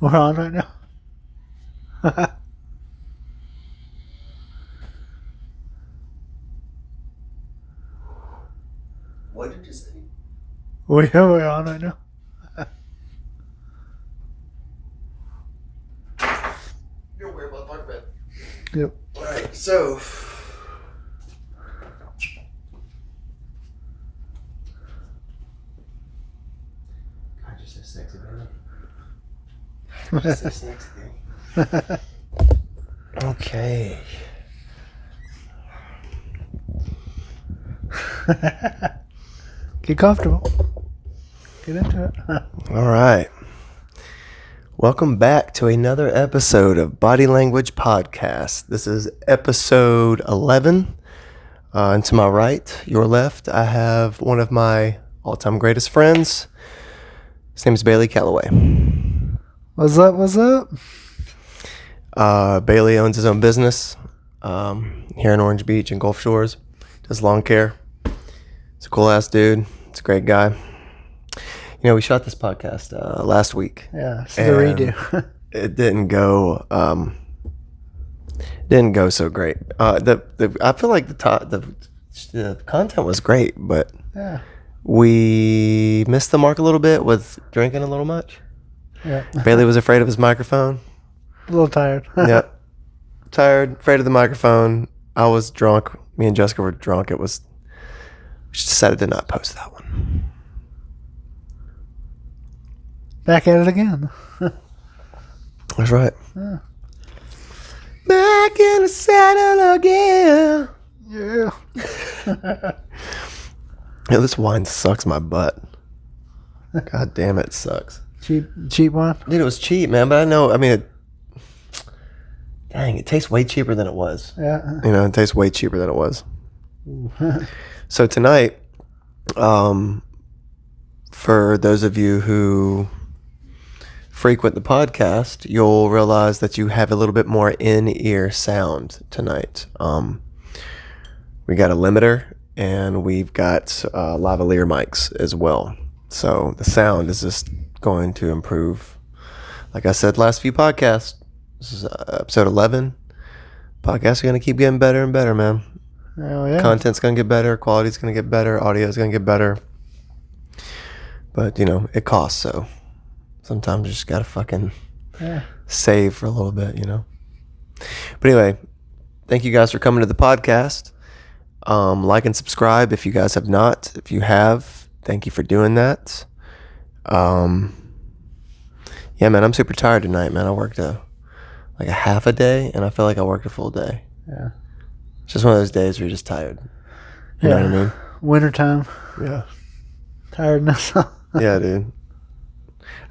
We're on right now. What did you say? We're on right now. You're a weird motherfucker, man. Yep. Alright, so. God, you're so sexy, baby. You're so sexy. Okay. Get comfortable. Get into it. All right. Welcome back to another episode of Body Language Podcast. This is episode 11. And to my right, your left, I have one of my all-time greatest friends. His name is Bailey Callaway. What's up? What's up? Bailey owns his own business here in Orange Beach and Gulf Shores. Does lawn care. He's a cool-ass dude. He's a great guy. You know, we shot this podcast last week. Yeah, it's a redo. It didn't go so great. I feel like the content was great, but Yeah. we missed the mark a little bit with drinking a little much. Yeah. Bailey was afraid of his microphone. A little tired. Yep. Tired, afraid of the microphone. I was drunk. Me and Jessica were drunk. We just decided to not post that one. Back at it again. That's right. Yeah. Back in the saddle again. Yeah. Yeah, this wine sucks my butt. God damn it, sucks. Cheap wine. Dude, it was cheap, man, but dang, it tastes way cheaper than it was. Yeah. You know, it tastes way cheaper than it was. So tonight, for those of you who frequent the podcast, you'll realize that you have a little bit more in-ear sound tonight. We got a limiter and we've got lavalier mics as well. So the sound is just going to improve. Like I said, last few podcasts, this is episode 11. Podcasts are going to keep getting better and better, man. Oh, yeah. Content's going to get better. Quality's going to get better. Audio's going to get better. But, you know, it costs, so sometimes you just got to fucking save for a little bit, you know. But anyway, thank you guys for coming to the podcast. Like and subscribe if you guys have not. If you have, thank you for doing that. Yeah, man, I'm super tired tonight, man. I worked a half a day, and I feel like I worked a full day. Yeah. It's just one of those days where you're just tired. You know what I mean? Wintertime. Yeah. Tiredness. Yeah, dude.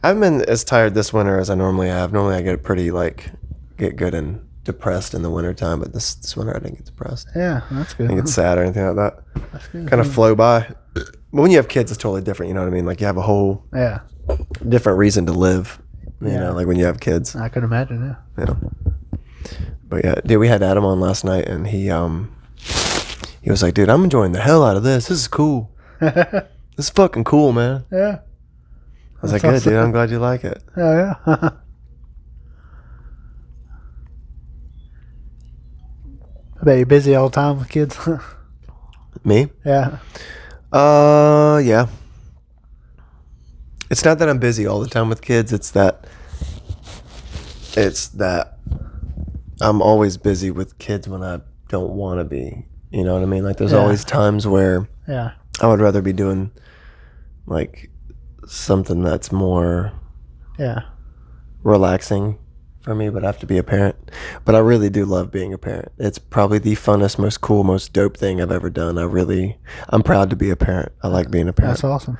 I haven't been as tired this winter as I normally have. Normally I get get good and depressed in the wintertime, but this winter I didn't get depressed. Yeah, that's good. I didn't get sad or anything like that. That's good. Kind of flow by. But when you have kids, it's totally different, you know what I mean? Like you have a whole different reason to live, you know, like when you have kids. I could imagine, Yeah. But yeah, dude, we had Adam on last night and he was like, dude, I'm enjoying the hell out of this. This is cool. This is fucking cool, man. Yeah. I was like, good, dude. I'm glad you like it. Oh, yeah. I bet you're busy all the time with kids. Me? Yeah. Yeah. It's not that I'm busy all the time with kids. It's that I'm always busy with kids when I don't want to be. You know what I mean? Like there's always times where I would rather be doing like something that's more Yeah. relaxing for me, but I have to be a parent. But I really do love being a parent. It's probably the funnest, most cool, most dope thing I've ever done. I'm proud to be a parent. I like being a parent. That's awesome.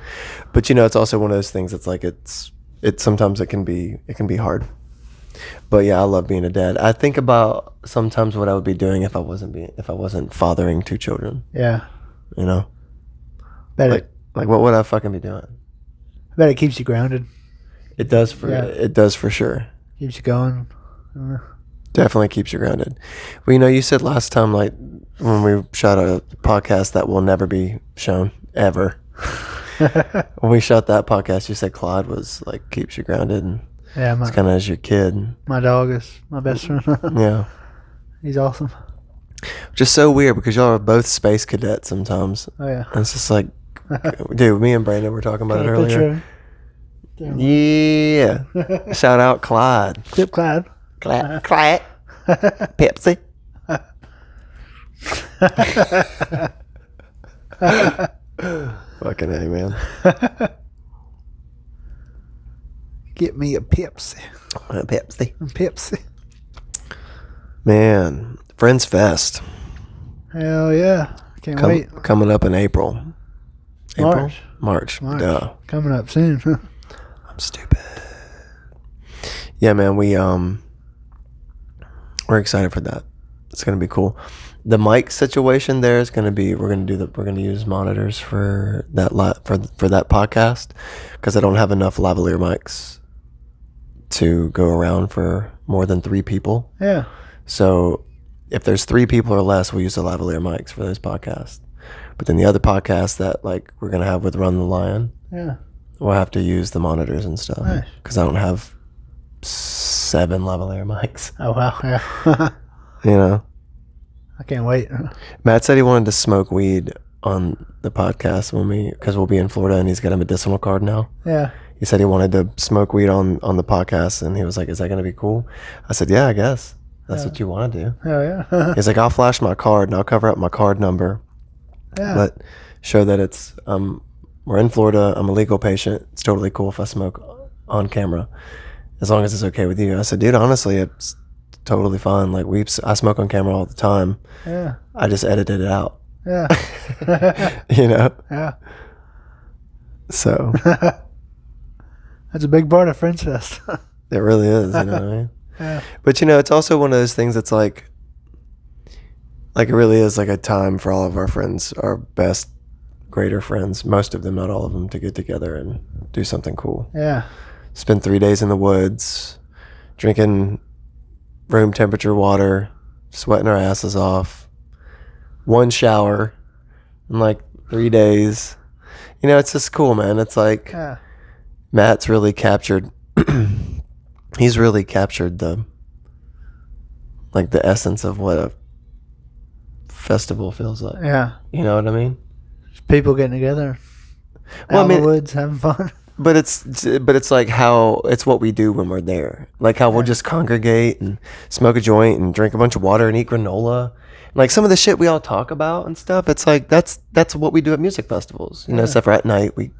But you know, it's also one of those things that's like it's sometimes it can be hard. But yeah, I love being a dad. I think about sometimes what I would be doing if I wasn't fathering two children. Yeah. You know? Bet Like what would I fucking be doing? I bet it keeps you grounded. It does for sure. Keeps you going. Definitely keeps you grounded. Well, you know, you said last time, like when we shot a podcast that will never be shown ever. When we shot that podcast, you said Claude was like keeps you grounded, and Yeah, it's kind of as your kid. my dog is my best friend. Yeah, He's awesome. just so weird because y'all are both space cadets sometimes. Oh yeah. And it's just like, dude, me and Brandon were talking about it earlier. Yeah. Shout out Clyde. Tip Clyde. Clyde. Pepsi. Fucking A, man. Get me a Pepsi. Pepsi. Man, Friends Fest. Hell yeah. Can't wait. Coming up in April. March. March. Duh. Coming up soon. I'm stupid. Yeah, man, we're excited for that. It's gonna be cool. The mic situation there is gonna be we're gonna use monitors for that for that podcast because I don't have enough lavalier mics to go around for more than 3 people. Yeah. So if there's 3 people or less, we'll use the lavalier mics for those podcasts. But then the other podcasts that like we're gonna have with Run the Lion, Yeah. we'll have to use the monitors and stuff Nice. because I don't have 7 lavalier mics. Oh wow. Yeah. You know, I can't wait. Matt said he wanted to smoke weed on the podcast because we'll be in Florida and he's got a medicinal card now. Yeah. He said he wanted to smoke weed on the podcast, and he was like, "Is that going to be cool?" I said, "Yeah, I guess that's what you want to do." Hell yeah. He's like, "I'll flash my card and I'll cover up my card number, Yeah. but show that it's we're in Florida. I'm a legal patient. It's totally cool if I smoke on camera, as long as it's okay with you." I said, "Dude, honestly, it's totally fine. Like I smoke on camera all the time. Yeah. I just edited it out." Yeah. You know? Yeah. So That's a big part of Friends Fest. it really is, you know what I mean? Yeah. But you know, it's also one of those things that's like it really is like a time for all of our friends, our best, greater friends, most of them, not all of them, to get together and do something cool. Yeah. Spend 3 days in the woods, drinking room temperature water, sweating our asses off, 1 shower in like 3 days. You know, it's just cool, man. It's like Yeah. Matt's really captured he's really captured the essence of what a festival feels like. Yeah. You know what I mean? Just people getting together. Well, Out in the woods having fun. But it's like how it's what we do when we're there. Like how we'll just congregate and smoke a joint and drink a bunch of water and eat granola. Like some of the shit we all talk about and stuff. It's like that's what we do at music festivals. You know, except for at night we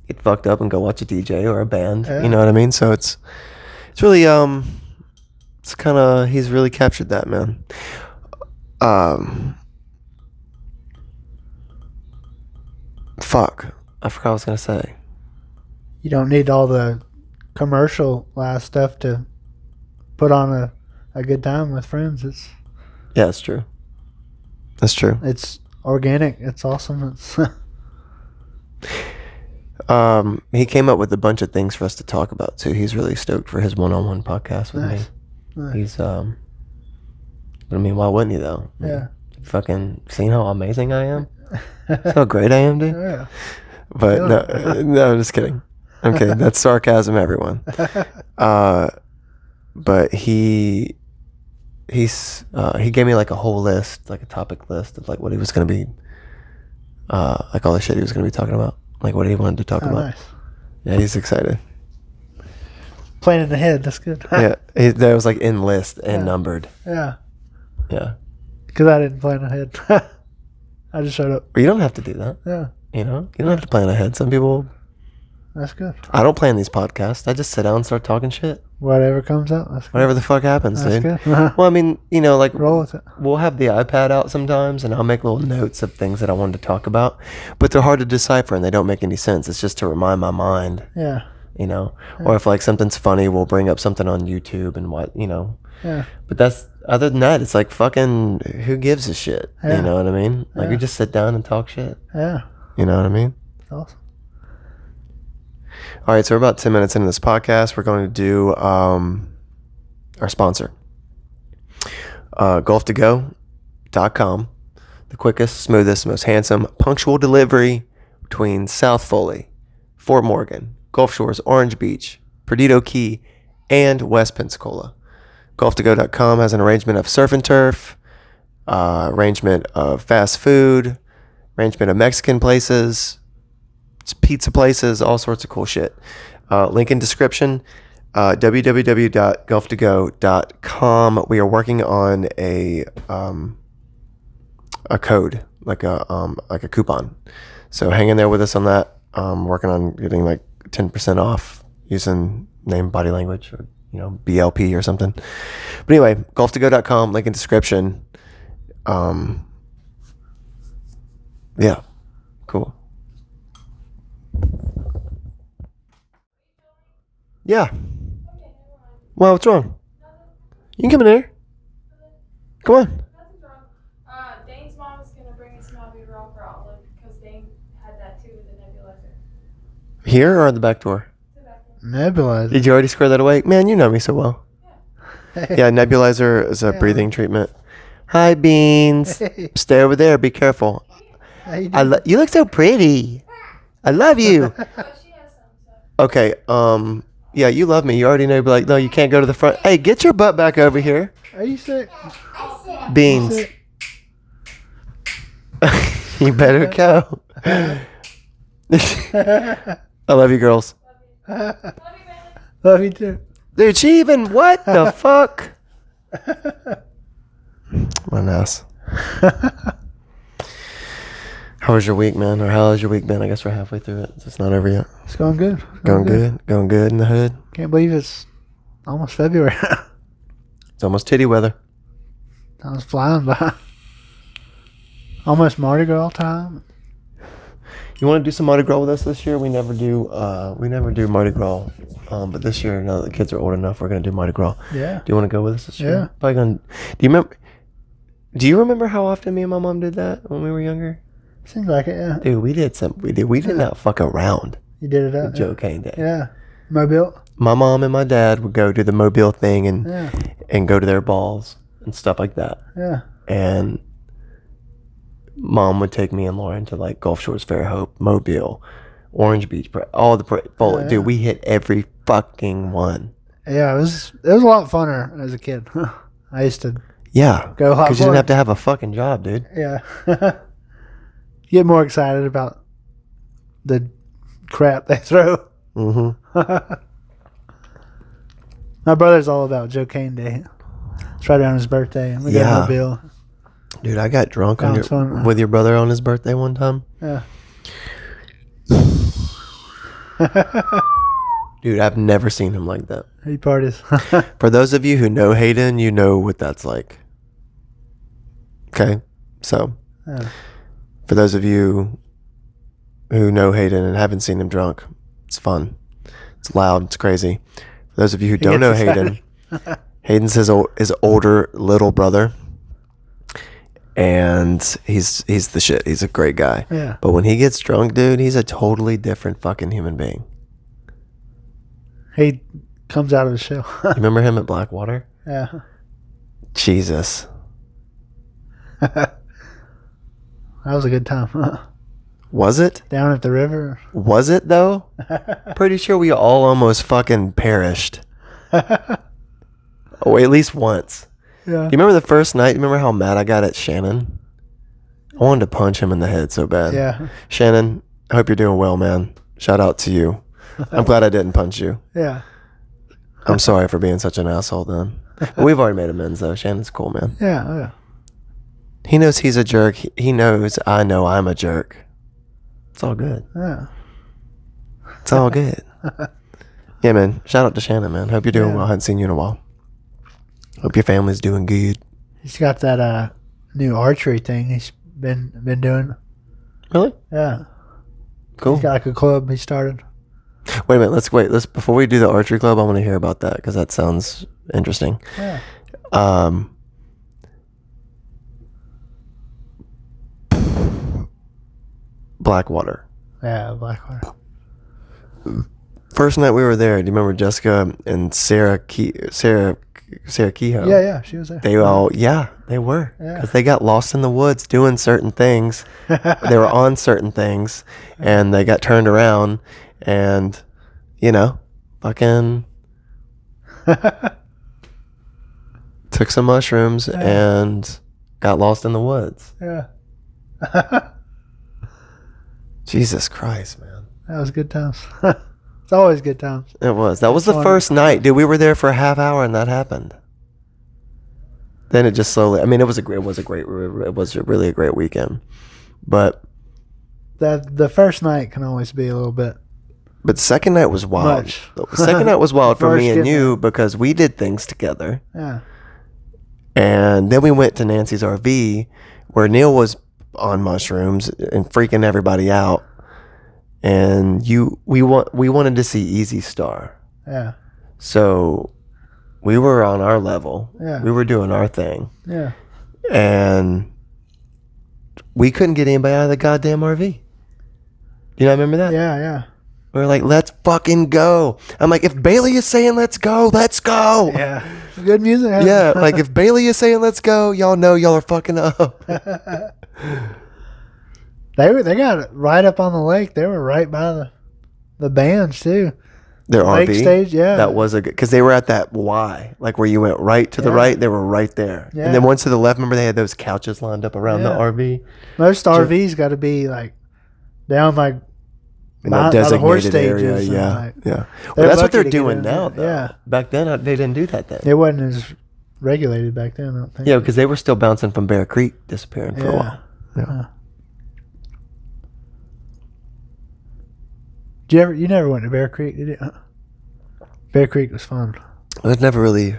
get fucked up and go watch a DJ or a band. Yeah. You know what I mean? So it's really it's kind of he's really captured that, man. Fuck, I forgot what I was gonna say. You don't need all the commercial last stuff to put on a good time with friends. Yeah, it's true. That's true. It's organic. It's awesome. It's He came up with a bunch of things for us to talk about too. He's really stoked for his one-on-one podcast with Nice. me. Nice. He's but I mean, why wouldn't he though? I mean, Yeah. fucking seen how amazing I am? How great I am, dude. Yeah. But no, I'm just kidding. Okay, that's sarcasm, everyone. But he gave me like a whole list, like a topic list of like what he was gonna be, like all the shit he was gonna be talking about, like what he wanted to talk about. Nice. Yeah, he's excited. Planning ahead. That's good. Yeah, that was like in list and numbered. Yeah. Yeah. Because I didn't plan ahead. I just showed up. Or you don't have to do that. Yeah, You know, you don't have to plan ahead. Some people. that's good. I don't plan these podcasts. I just sit down and start talking shit. Whatever comes out, that's good. Whatever the fuck happens, That's dude. good. Well, I mean, you know, like Roll with it. we'll have the iPad out sometimes, and I'll make little notes of things that I wanted to talk about, but they're hard to decipher and they don't make any sense. It's just to remind my mind, Yeah, you know. Or if like something's funny, we'll bring up something on YouTube and what, you know. yeah, But that's other than that, it's like fucking who gives a shit? Yeah. You know what I mean? Like Yeah. we just sit down and talk shit. yeah. You know what I mean? It's awesome. All right, so we're about 10 minutes into this podcast. We're going to do our sponsor, golf2go.com, the quickest, smoothest, most handsome, punctual delivery between South Foley, Fort Morgan, Gulf Shores, Orange Beach, Perdido Key, and West Pensacola. Golf2go.com has an arrangement of surf and turf, arrangement of fast food, arrangement of Mexican places, pizza places, all sorts of cool shit. Link in description. www.golf2go.com. We are working on a code, like a coupon. So hang in there with us on that. Working on getting like 10% off using name, body language, or BLP or something. But anyway, golf2go.com. Link in description. Yeah, cool. Yeah. Well, what's wrong? You can come in here. Come on. Nothing's wrong. Dane's mom is gonna bring us some albuterol for Olive because Dane had that too with the nebulizer. Here or at the back door? To back there. Nebulizer. Did you already square that away? Man, you know me so well. Yeah. Yeah, nebulizer is a Yeah. breathing treatment. Hi, Beans. Hey. Stay over there. Be careful. How you doing? You look so pretty. I love you. But she has some, so. Okay. Yeah, you love me. You already know. Be like, no, you can't go to the front. Hey, get your butt back over here, Are you sick? Beans. Sick? You better go. I love you, girls. Love you, baby. Love you too. Dude, she even what the fuck? What an ass. How was your week, man? Or how has your week been? I guess we're halfway through it. It's not over yet. It's going good. Going good. Going good in the hood. Can't believe it's almost February. It's almost titty weather. Time's flying by. Almost Mardi Gras time. You want to do some Mardi Gras with us this year? We never do Mardi Gras. But this year, now that the kids are old enough, we're gonna do Mardi Gras. Yeah. Do you want to go with us this year? Yeah. Probably gonna. Do you remember how often me and my mom did that when we were younger? Seems like it, yeah. Dude, we did. We did not fuck around. You did it with up. Joe Kane Day. Yeah. Mobile. My mom and my dad would go do the Mobile thing Yeah. and go to their balls and stuff like that. Yeah. And mom would take me and Lauren to like Gulf Shores, Fairhope, Mobile, Orange Beach, all the Yeah. dude. We hit every fucking one. Yeah, it was a lot funner as a kid. I used to Yeah, go hot. because you didn't have to have a fucking job, dude. Yeah. Get more excited about the crap they throw. Mm-hmm. My brother's all about Joe Kane Day. It's right around his birthday. We Yeah. got Mobile. Dude, I got drunk Sounds fun. with your brother on his birthday one time. Yeah. Dude, I've never seen him like that. He parties. For those of you who know Hayden, you know what that's like. Okay, so Yeah. for those of you who know Hayden and haven't seen him drunk, it's fun. It's loud. It's crazy. For those of you who don't know gets Hayden, excited. Hayden's his older little brother, and he's the shit. He's a great guy. Yeah. But when he gets drunk, dude, he's a totally different fucking human being. He comes out of his shell. You remember him at Blackwater? Yeah. Jesus. That was a good time. Was it? Down at the river. Was it though? Pretty sure we all almost fucking perished. Oh, at least once. Yeah. Do you remember the first night? Remember how mad I got at Shannon? I wanted to punch him in the head so bad. Yeah. Shannon, I hope you're doing well, man. Shout out to you. I'm glad I didn't punch you. Yeah. I'm sorry for being such an asshole then. But we've already made amends though. Shannon's cool, man. Yeah. Oh, yeah. He knows he's a jerk. He knows I know I'm a jerk. It's all good. Yeah. It's all good. Yeah, man. Shout out to Shannon, man. Hope you're doing well. I hadn't seen you in a while. Hope your family's doing good. He's got that new archery thing he's been doing. Really? Yeah. Cool. He's got like a club he started. Wait a minute. Let's before we do the archery club, I want to hear about that because that sounds interesting. Yeah. Blackwater. Yeah, Blackwater. First night we were there, do you remember Jessica and Sarah Kehoe? Yeah, she was there. They all, they were. Yeah. Because they got lost in the woods doing certain things. They were on certain things. And they got turned around and, fucking took some mushrooms and got lost in the woods. Yeah. Jesus Christ, man. That was good times. It's always good times. It was. That was the first night. Dude, we were there for a half hour and that happened. Then it just slowly, it was really a great weekend. But the first night can always be a little bit. But the second night was wild. Much. The second night was wild for me and First you because we did things together. Yeah. And then we went to Nancy's RV where Neil was on mushrooms and freaking everybody out. And we wanted to see Easy Star. Yeah. So we were on our level. Yeah. We were doing our thing. Yeah. And we couldn't get anybody out of the goddamn RV. You know, remember that? Yeah. We were like, let's fucking go. I'm like, if Bailey is saying let's go, let's go. Yeah. Good music. Huh? Yeah, like if Bailey is saying let's go, y'all know y'all are fucking up. They got it right up on the lake. They were right by the bands too. Their Lake RV? stage, yeah. That was a good, because they were at that Y, like where you went right to the right, they were right there. Yeah. And then once to the left, remember they had those couches lined up around the RV? Most RVs got to be like down like In that by the horse designated area, stages. yeah. And, Well, they're that's what lucky they're to get doing in now, there. though. Yeah. Back then, they didn't do that then. It wasn't as regulated back then, I don't think. Yeah, because they were still bouncing from Bear Creek, disappearing for a while. Yeah. You never went to Bear Creek, did you? Bear Creek was fun. There's never really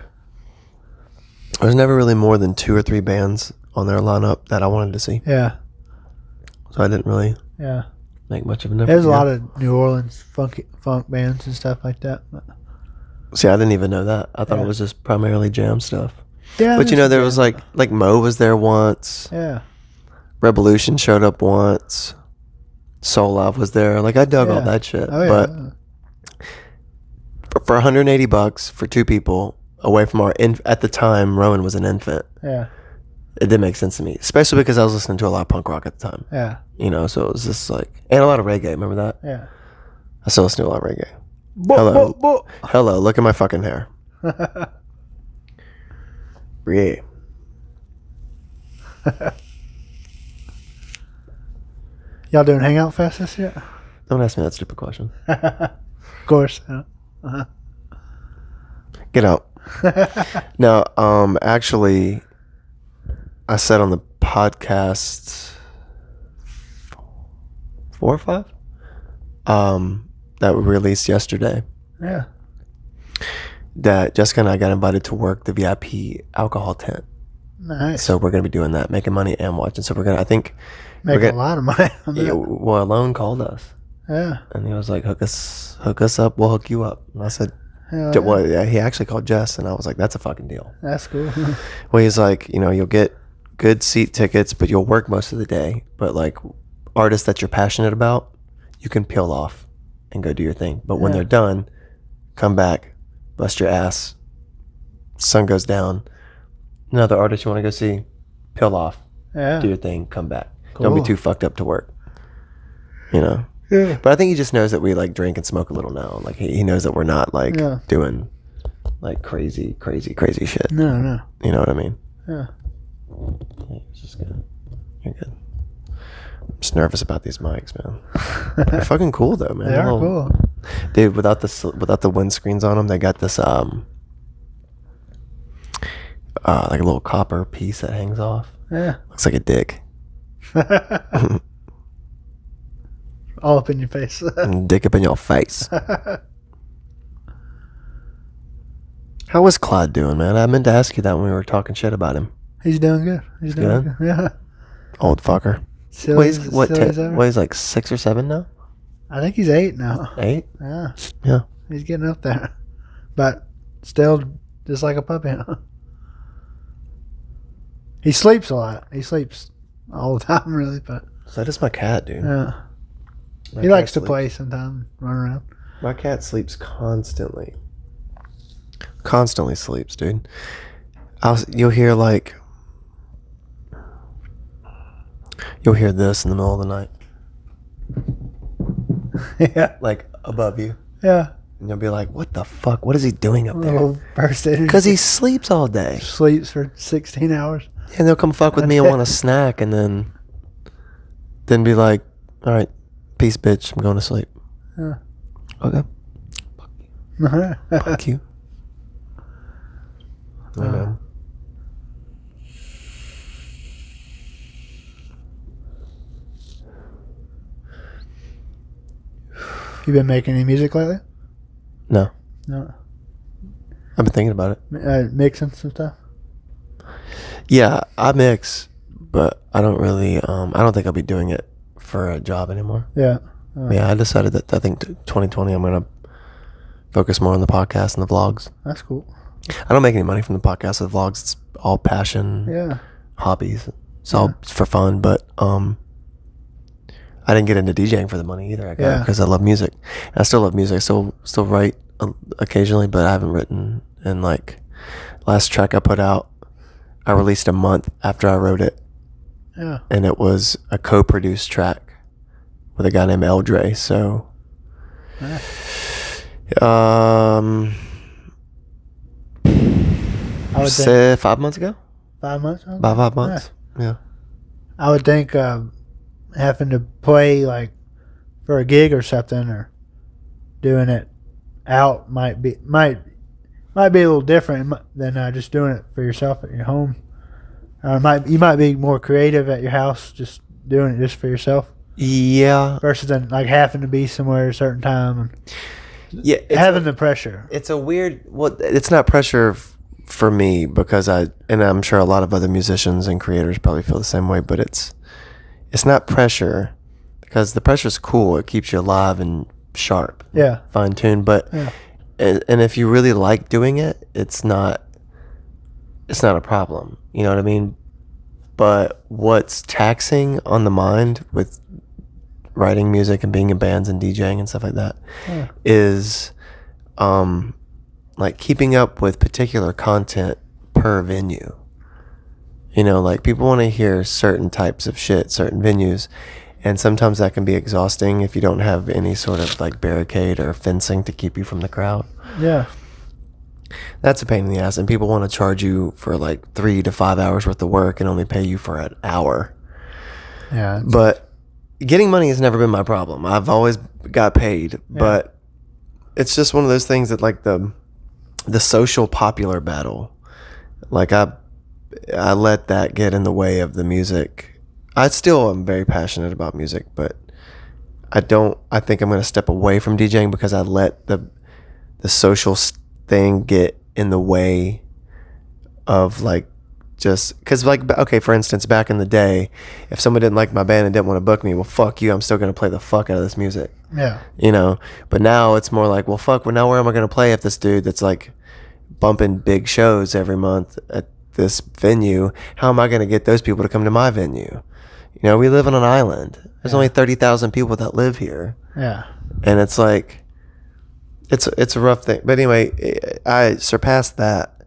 more than 2 or 3 bands on their lineup that I wanted to see. Yeah. So I didn't really Yeah. make much of an effort. There's a lot of New Orleans funk bands and stuff like that. But See, I didn't even know that. I thought it was just primarily jam stuff. yeah. But there was like Mo was there once. Yeah. Revolution showed up once. Soul Live was there. Like I dug all that shit. Oh, yeah. But for $180 for 2 people away from at the time, Rowan was an infant. Yeah. It didn't make sense to me, especially because I was listening to a lot of punk rock at the time. Yeah. So it was just like, and a lot of reggae. Remember that? Yeah. I still listen to a lot of reggae. Hello, look at my fucking hair. Yeah. Y'all doing Hangout Fest this year? Don't ask me that stupid question. Of course. Yeah. Get out. No, actually, I said on the podcast 4 or 5 that we released yesterday Yeah. that Jessica and I got invited to work the VIP alcohol tent. Nice. So we're going to be doing that, making money and watching. So we're going to, I think... Making a lot of money. Well, Alone called us. Yeah. And he was like, hook us up, we'll hook you up. And I said, Hell yeah. well, yeah, he actually called Jess, and I was like, that's a fucking deal. That's cool. Well, he's like, you'll get good seat tickets, but you'll work most of the day. But like artists that you're passionate about, you can peel off and go do your thing. But when they're done, come back, bust your ass, sun goes down. Another artist you want to go see, peel off, do your thing, come back. Cool. Don't be too fucked up to work. Yeah. But I think he just knows that we like drink and smoke a little now. Like he knows that we're not like doing like crazy shit. No. You know what I mean? Yeah. It's just good. You're good. I'm just nervous about these mics, man. They're fucking cool though, man. They are cool. Dude, without the windscreens on them, they got this like a little copper piece that hangs off. Yeah. Looks like a dick. All up in your face. Dick up in your face. How was Clyde doing, man? I meant to ask you that when we were talking shit about him. He's doing good. He's doing good. Yeah. Old fucker. Silly, Weighs like 6 or 7 now? I think he's 8 now. 8? Yeah. Yeah. He's getting up there. But still just like a puppy. He sleeps a lot. He sleeps all the time, really. But So does my cat, dude. yeah. My He cat likes to sleeps. play sometimes, run around. My cat sleeps constantly. Constantly sleeps, dude. You'll hear this in the middle of the night. Yeah. Like above you. Yeah. And you'll be like, what the fuck? What is he doing up there? Little burst energy. Because he sleeps all day. Sleeps for 16 hours. And they'll come fuck with me and want a snack and then be like, all right, peace, bitch. I'm going to sleep. Yeah. Okay. Fuck you. I know. You been making any music lately? No. No. I've been thinking about it. Mixing some stuff? Yeah, I mix, but I don't really, I don't think I'll be doing it for a job anymore. Yeah. Yeah, I decided that I think 2020 I'm going to focus more on the podcast and the vlogs. That's cool. I don't make any money from the podcast or the vlogs. It's all passion, Yeah. hobbies. It's all for fun, but I didn't get into DJing for the money either. I got it because I love music. And I still love music. I still write occasionally, but I haven't written. And like last track I put out, I released a month after I wrote it. Yeah. And it was a co-produced track with a guy named Eldre. So, I would say 5 months ago. 5 months? About 5 months. Yeah. I would think having to play like for a gig or something, or doing it out might be a little different than just doing it for yourself at your home. You might be more creative at your house, just doing it just for yourself. Yeah. Versus than like having to be somewhere at a certain time and having the pressure. It's a weird. Well, it's not pressure for me because and I'm sure a lot of other musicians and creators probably feel the same way. But it's not pressure because the pressure's cool. It keeps you alive and sharp. Yeah. Fine tuned. But and if you really like doing it, it's not a problem. You know what I mean? But what's taxing on the mind with writing music and being in bands and DJing and stuff like that is like keeping up with particular content per venue. You know, like people want to hear certain types of shit, certain venues, and sometimes that can be exhausting if you don't have any sort of like barricade or fencing to keep you from the crowd. Yeah. That's a pain in the ass, and people want to charge you for like 3 to 5 hours worth of work and only pay you for an hour. Yeah. But getting money has never been my problem. I've always got paid, but it's just one of those things that like the social popular battle, like I let that get in the way of the music. I still am very passionate about music, but I think I'm going to step away from DJing because I let the social thing get in the way of like just because like okay, for instance, back in the day, if someone didn't like my band and didn't want to book me, well fuck you, I'm still gonna play the fuck out of this music. Yeah. You know, but now it's more like, well fuck, well now where am I gonna play if this dude that's like bumping big shows every month at this venue, how am I gonna get those people to come to my venue? You know, we live on an island. There's only 30,000 people that live here. Yeah. And it's like it's a rough thing. But anyway, I surpassed that,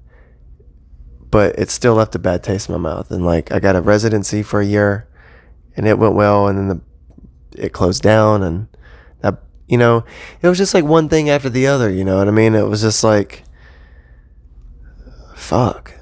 but it still left a bad taste in my mouth. And like I got a residency for a year and it went well, and then it closed down, and that, you know, it was just like one thing after the other, you know what I mean? It was just like fuck.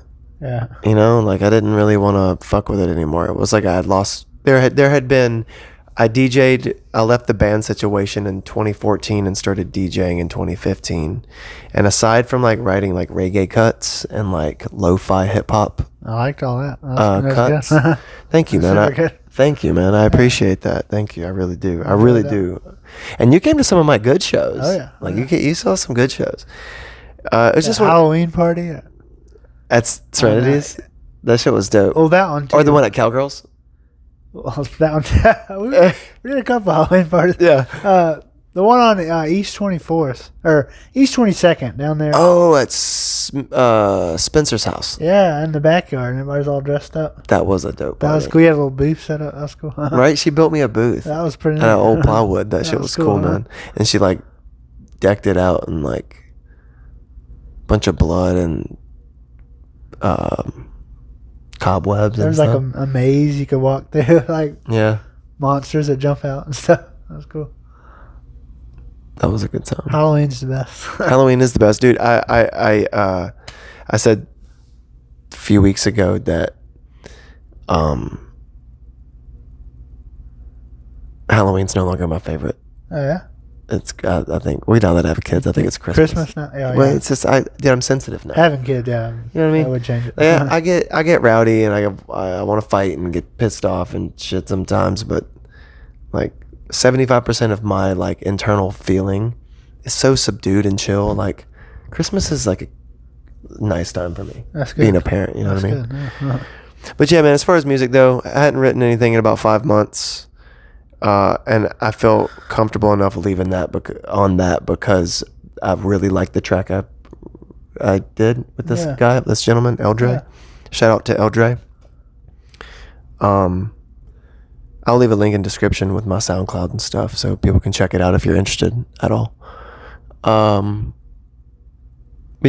Yeah. You know, like I didn't really want to fuck with it anymore. It was like I had lost I I DJ'd. I left the band situation in 2014 and started DJing in 2015. And aside from like writing like reggae cuts and like lo-fi hip hop I liked all that. That's cuts, good. thank you, man. That's very good. Thank you, man. I appreciate that. Thank you. I really do. I really do. And you came to some of my good shows. Oh, yeah. Like you saw some good shows. It was just one Halloween party. at Serenity's. That shit was dope. Oh, that one too. Or the one at Cowgirls. Well, that one. we did a couple Halloween parties. Yeah. The one on East 24th or East 22nd down there. Oh, at Spencer's house. Yeah, in the backyard, and everybody's all dressed up. That was a dope That party. was cool. We had a little booth set up. That was cool. Right? She built me a booth. That was pretty Out of neat. old plywood. That shit was cool, huh? man. And she like decked it out in like a bunch of blood and cobwebs There and was like stuff. a maze you could walk through, like Yeah. monsters that jump out and stuff. That was cool. That was a good time. Halloween's the best. Halloween is the best, dude. I said a few weeks ago that Halloween's no longer my favorite. Oh yeah, It's I think we now that I have kids, I think it's Christmas. Christmas now. Yeah, Well, yeah. it's just I'm sensitive now. Having kids, yeah. You know what I mean? That would change it. Yeah, I get rowdy and I want to fight and get pissed off and shit sometimes, but like 75% of my like internal feeling is so subdued and chill. Like Christmas is like a nice time for me. That's good. Being a parent, you know That's what I mean? good. Yeah. But yeah, man, as far as music though, I hadn't written anything in about 5 months. And I felt comfortable enough leaving that because I really liked the track I did with this guy, this gentleman, Eldre. Yeah. Shout out to Eldre. I'll leave a link in description with my SoundCloud and stuff so people can check it out if you're interested at all. But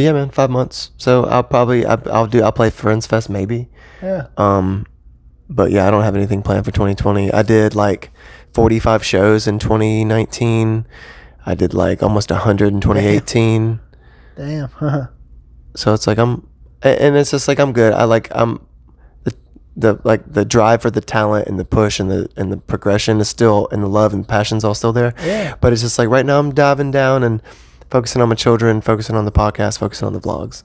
yeah, man, 5 months. So I'll play Friends Fest maybe. Yeah. But yeah, I don't have anything planned for 2020. I did like 45 shows in 2019. I did like almost 100 in 2018. Damn. So it's like and it's just like I'm good. The drive for the talent and the push and the progression is still, and the love and passion's all still there. Yeah. But it's just like right now I'm diving down and focusing on my children, focusing on the podcast, focusing on the vlogs,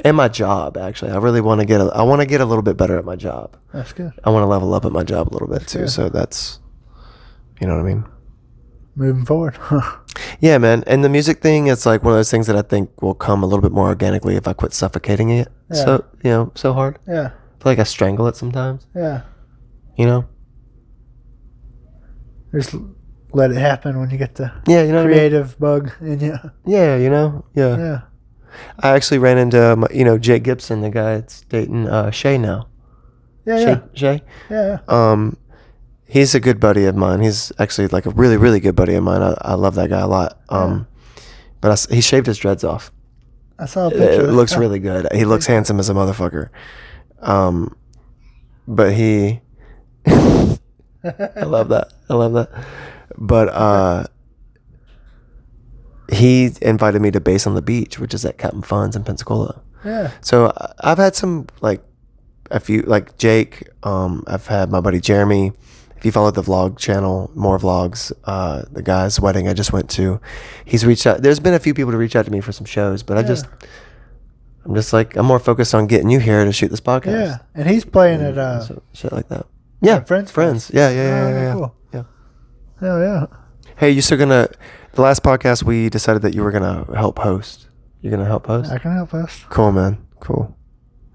and my job. Actually, I really want to get a little bit better at my job. That's good. I want to level up at my job a little bit too. good. So that's, you know what I mean? Moving forward. Yeah, man. And the music thing, it's like one of those things that I think will come a little bit more organically if I quit suffocating it. Yeah. So hard. Yeah. I feel like I strangle it sometimes. Yeah. You know? Just let it happen when you get the Yeah, you know what I mean? creative bug in you. Yeah, you know? Yeah. Yeah. I actually ran into, Jake Gibson, the guy that's dating Shay now. Yeah. Shay? Yeah. He's a good buddy of mine. He's actually like a really, really good buddy of mine. I love that guy a lot. But he shaved his dreads off. I saw a picture. It looks really good. He looks handsome as a motherfucker. But he... I love that. But he invited me to Base on the Beach, which is at Captain Fun's in Pensacola. Yeah. So I've had some, like, a few, like Jake. I've had my buddy Jeremy. If you follow the vlog channel, more vlogs, the guy's wedding I just went to, he's reached out. There's been a few people to reach out to me for some shows, but I'm just like, I'm more focused on getting you here to shoot this podcast. Yeah. And he's playing at Shit like that. Yeah. Friends. Yeah. Cool. Yeah. Hell yeah. Hey, you still gonna, the last podcast we decided that you were gonna help host. You're gonna help host? I can help us. Cool, man. Cool.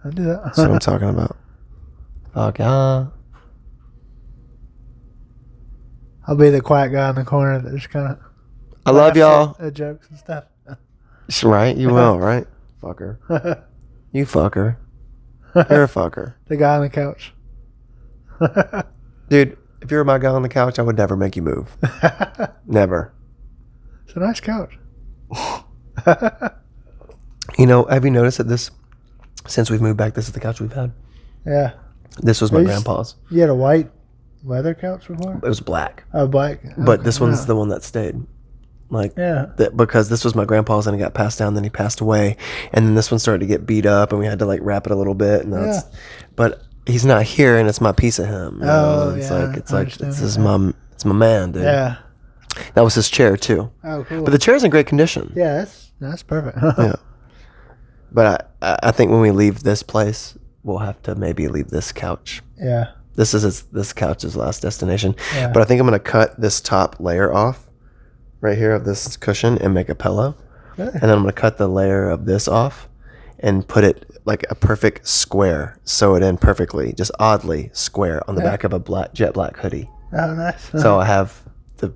I'll do that. That's what I'm talking about. Fuck yeah. I'll be the quiet guy in the corner that just kind of. I love y'all. At jokes and stuff. Right? You will, right? Fucker. You fucker. You're a fucker. The guy on the couch. Dude, if you were my guy on the couch, I would never make you move. Never. It's a nice couch. Have you noticed that since we've moved back, this is the couch we've had? Yeah. This was my grandpa's. You had a white leather couch before? It was black. Oh, black. But Okay, this one's yeah. the one that stayed. Like, Yeah. because this was my grandpa's and it got passed down, then he passed away. And then this one started to get beat up and we had to like wrap it a little bit. And but he's not here and it's my piece of him. Oh, It's yeah, like, I understand this is that. It's my man, dude. Yeah. That was his chair too. Oh, cool. But the chair's in great condition. Yeah, that's perfect. Yeah. But I think when we leave this place, we'll have to maybe leave this couch. Yeah. This couch's last destination. Yeah. But I think I'm gonna cut this top layer off right here of this cushion and make a pillow. Good. And then I'm gonna cut the layer of this off and put it like a perfect square, sew it in perfectly, just oddly square on the back of a jet black hoodie. Oh, nice. So I have the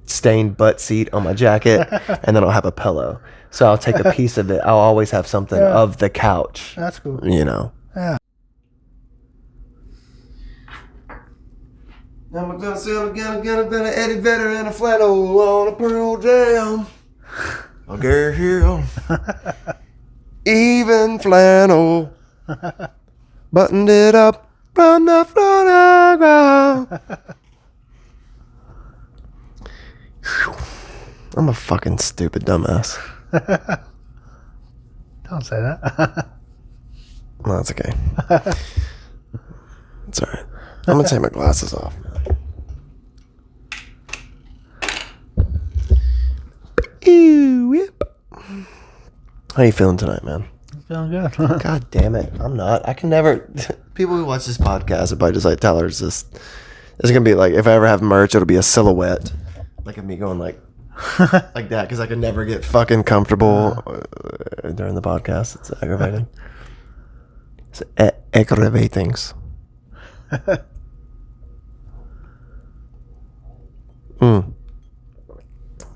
stained butt seat on my jacket, and then I'll have a pillow. So I'll take a piece of it. I'll always have something of the couch. That's cool. You know. Yeah. I'm gonna sell get a bit of Eddie Vedder and a flannel on a Pearl Jam. I'll get here. Even flannel. Buttoned it up from the floor to ground. I'm a fucking stupid dumbass. Don't say that. No, that's okay. It's alright. I'm gonna take my glasses off. Ew, yep. How you feeling tonight, man? Feeling good. God damn it. I'm not. I can never. People who watch this podcast are probably just like, Tyler's just. It's gonna be like, if I ever have merch, it'll be a silhouette. Like of me going like that, because I can never get fucking comfortable during the podcast. It's aggravating. It's aggravating.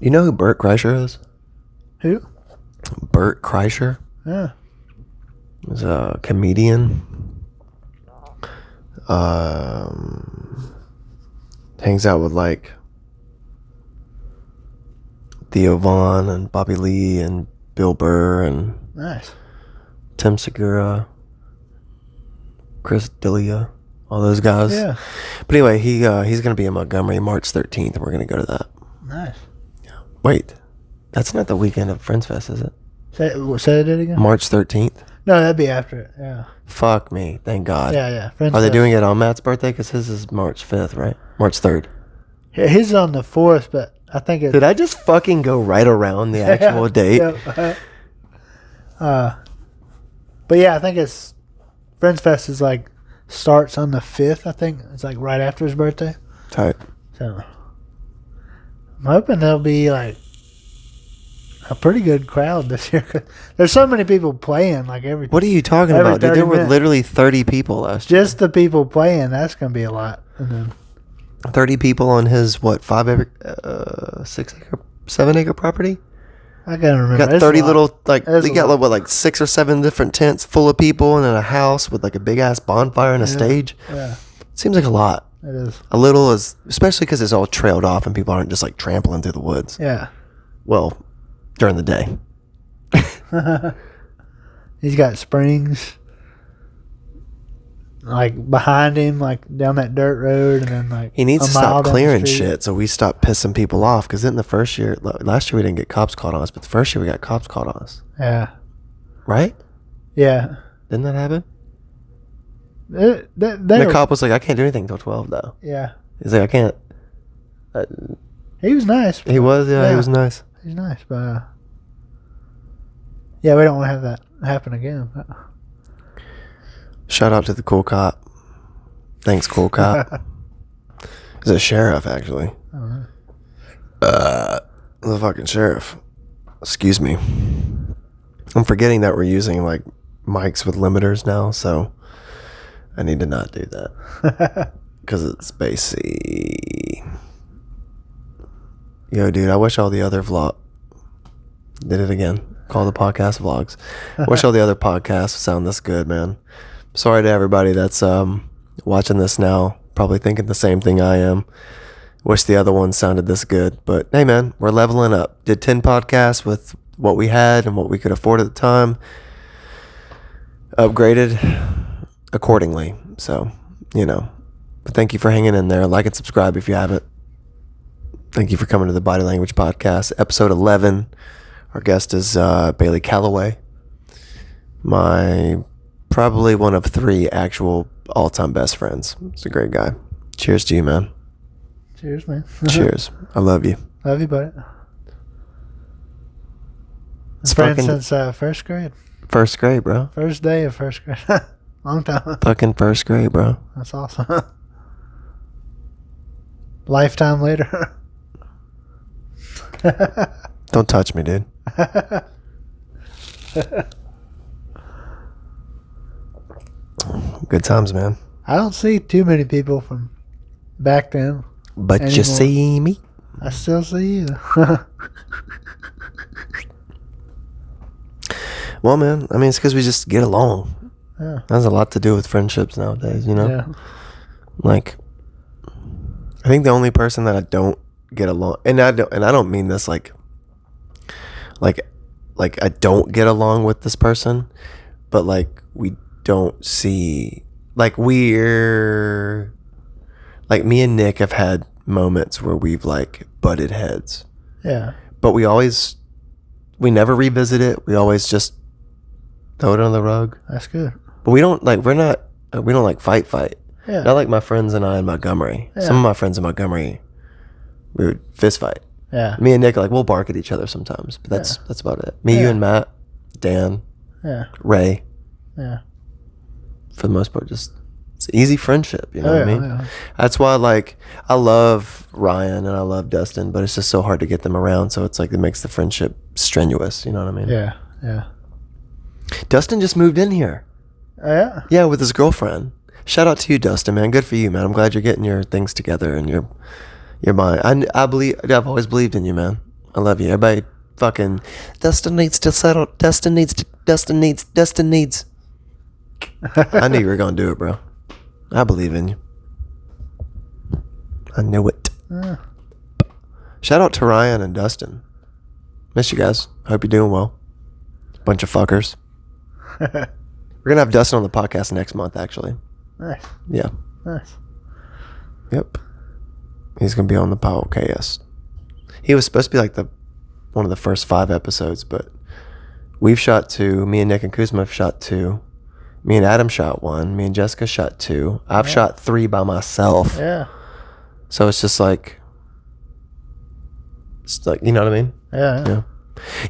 You know who Bert Kreischer is? Who? Bert Kreischer. Yeah. He's a comedian. Hangs out with like Theo Vaughn and Bobby Lee and Bill Burr and Nice. Tim Segura, Chris D'Elia, all those guys. Yeah. But anyway, he's gonna be in Montgomery March 13th, and we're gonna go to that. Nice. Wait, that's not the weekend of Friends Fest, is it? Say it again? March 13th? No, that'd be after it. Yeah. Fuck me, thank God. Yeah. Friends Are they Fest. doing it on Matt's birthday? Because his is March 5th, right? March 3rd. Yeah, his is on the 4th, but I think it's... Did I just fucking go right around the actual date? Yeah. But yeah, I think it's... Friends Fest is like... Starts on the 5th, I think. It's like right after his birthday. Tight. So... I'm hoping there'll be like... a pretty good crowd this year. There's so many people playing like every... What are you talking every about, dude? 30 There were minutes. literally 30 people last year. Just the people playing, that's going to be a lot. And then... 30 people on his, what, 6 acre, 7 acre property? I can't remember. Got It's 30 a lot. little, like, It's they a got, lot. what, like 6 or 7 different tents full of people and then a house with, like, a big ass bonfire and a stage. Yeah, Seems like a lot. it is. A little is, especially because it's all trailed off and people aren't just, like, trampling through the woods. Yeah. Well, during the day. He's got springs like behind him, like down that dirt road, and then like He needs a to mile stop down the clearing street. shit so we stop pissing people off. Because in the first year, last year we didn't get cops caught on us, but the first year we got cops caught on us. Yeah, Right? yeah. Didn't that happen? The cop was like, I can't do anything until 12, though. Yeah, He's like, I can't. he was nice. He was, yeah, he Yeah. was nice. He's nice, but yeah, we don't want to have that happen again. Shout out to the cool cop. Thanks, cool cop. He's a sheriff, actually. The fucking sheriff. Excuse me. I'm forgetting that we're using, like, mics with limiters now, so I need to not do that. Because it's bassy. Yo, dude, I wish all the other did it again. Call the podcast vlogs. Wish all the other podcasts sound this good, man. Sorry to everybody that's watching this now, probably thinking the same thing I am. Wish the other ones sounded this good. But hey, man, we're leveling up. Did 10 podcasts with what we had and what we could afford at the time. Upgraded accordingly. So, you know. But thank you for hanging in there. Like and subscribe if you haven't. Thank you for coming to the Body Language Podcast, episode 11. Our guest is Bailey Callaway. Probably one of 3 actual all-time best friends. He's a great guy. Cheers to you, man. Cheers, man. Cheers. I love you. Love you, buddy. It's Friends fucking since first grade. first grade, bro. First day of first grade. Long time. Fucking first grade, bro. That's awesome. Lifetime later. Don't touch me, dude. Good times, man. I don't see too many people from back then. But you Anymore. see me? I still see you. Well, man, I mean, it's because we just get along. Yeah. That has a lot to do with friendships nowadays, you know? Yeah. Like, I think the only person that I don't get along, and I don't mean this like I don't get along with this person, but like we don't see, like we're, like me and Nick have had moments where we've like butted heads, Yeah. but we never revisit it. We always just throw it on the rug. That's good. But we don't like fight. Yeah. Not like my friends and I in Montgomery. Yeah. Some of my friends in Montgomery, we would fist fight. Yeah. Me and Nick, like, we'll bark at each other sometimes, but that's about it. Me, you, Yeah. and Matt, Dan, Yeah. Ray, Yeah. for the most part, just it's easy friendship. You know what I mean? Yeah. That's why, like, I love Ryan and I love Dustin, but it's just so hard to get them around. So it's like it makes the friendship strenuous. You know what I mean? Yeah. Yeah. Dustin just moved in here. Yeah. Yeah, with his girlfriend. Shout out to you, Dustin, man. Good for you, man. I'm glad you're getting your things together and your mind. I've always believed in you, man. I love you. Everybody fucking Dustin needs to settle. Dustin needs. I knew you were gonna do it, bro. I believe in you. I knew it. Yeah. Shout out to Ryan and Dustin. Miss you guys. Hope you're doing well. Bunch of fuckers. We're gonna have Dustin on the podcast next month, actually. Nice. Yeah. Nice. Yep. He's gonna be on the podcast. He was supposed to be like one of the first 5 episodes, but we've shot 2. Me and Nick and Kuzma have shot 2. Me and Adam shot 1. Me and Jessica shot 2. I've shot 3 by myself. Yeah. So it's like, you know what I mean? Yeah. Yeah.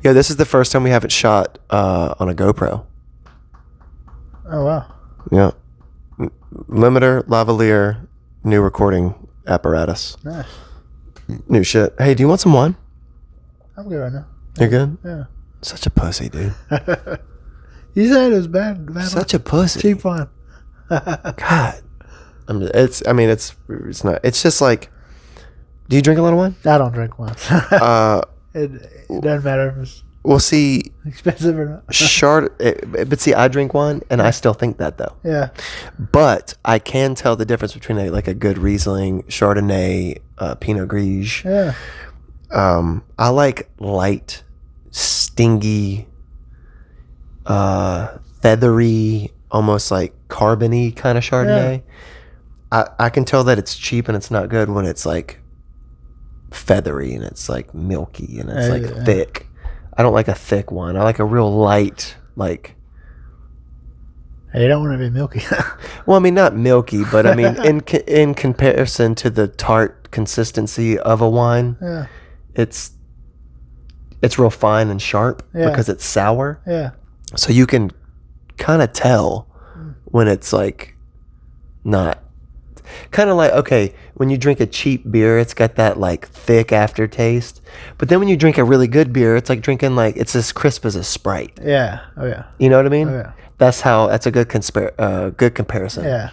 Yeah, this is the first time we haven't shot on a GoPro. Oh wow. Yeah. Limiter, lavalier, new recording apparatus. Nice. New shit. Hey, do you want some wine? I'm good right now. You're good? Yeah. Such a pussy, dude. You said it was bad. Such a pussy. Cheap wine. God. It's not. It's just like, do you drink a lot of wine? I don't drink wine. It doesn't matter if it's Well, see, expensive or not. but see, I drink wine, and I still think that though. Yeah. But I can tell the difference between a good Riesling, Chardonnay, Pinot Gris. Yeah. I like light, stingy, feathery, almost like carbony kind of Chardonnay. I can tell that it's cheap and it's not good when it's like feathery and it's like milky and it's like thick. I don't like a thick one. I like a real light, like. Hey, you don't want to be milky. Well, I mean, not milky, but I mean, in comparison to the tart consistency of a wine, Yeah. it's real fine and sharp because it's sour. Yeah. So you can kind of tell when it's like not. Kind of like, okay, when you drink a cheap beer, it's got that like thick aftertaste. But then when you drink a really good beer, it's like drinking it's as crisp as a Sprite. Yeah. Oh yeah. You know what I mean? Oh yeah. That's a good good comparison. Yeah.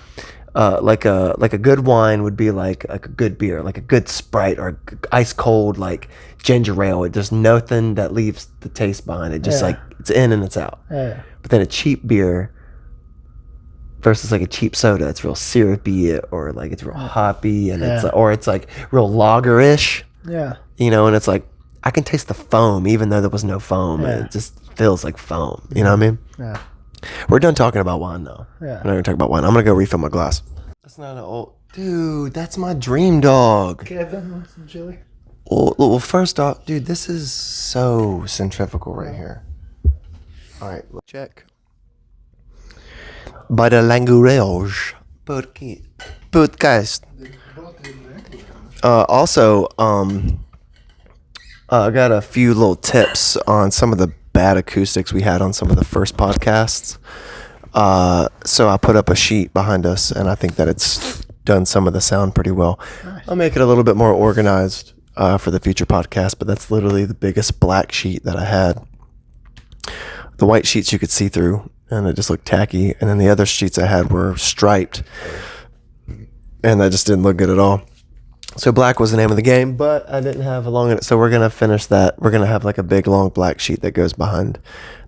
Like a good wine would be like a good beer, like a good Sprite or ice cold like ginger ale. There's nothing that leaves the taste behind it. Just like it's in and it's out. Yeah. But then a cheap beer versus like a cheap soda, it's real syrupy or like it's real hoppy and it's like real lagerish. Yeah. You know, and it's like I can taste the foam even though there was no foam. Yeah. It just feels like foam. You know what I mean? Yeah. We're done talking about wine though. Yeah. We're not gonna talk about wine. I'm gonna go refill my glass. That's not an old dude. That's my dream dog. Kevin wants some chili. Well, first off, dude, this is so centrifugal right here. All right, check. By the language podcast. Also, I got a few little tips on some of the bad acoustics we had on some of the first podcasts. So I put up a sheet behind us, and I think that it's done some of the sound pretty well. Nice. I'll make it a little bit more organized for the future podcast, but that's literally the biggest black sheet that I had. The white sheets you could see through, and it just looked tacky. And then the other sheets I had were striped, and that just didn't look good at all. So black was the name of the game, but I didn't have a long. So we're gonna finish that. We're gonna have like a big long black sheet that goes behind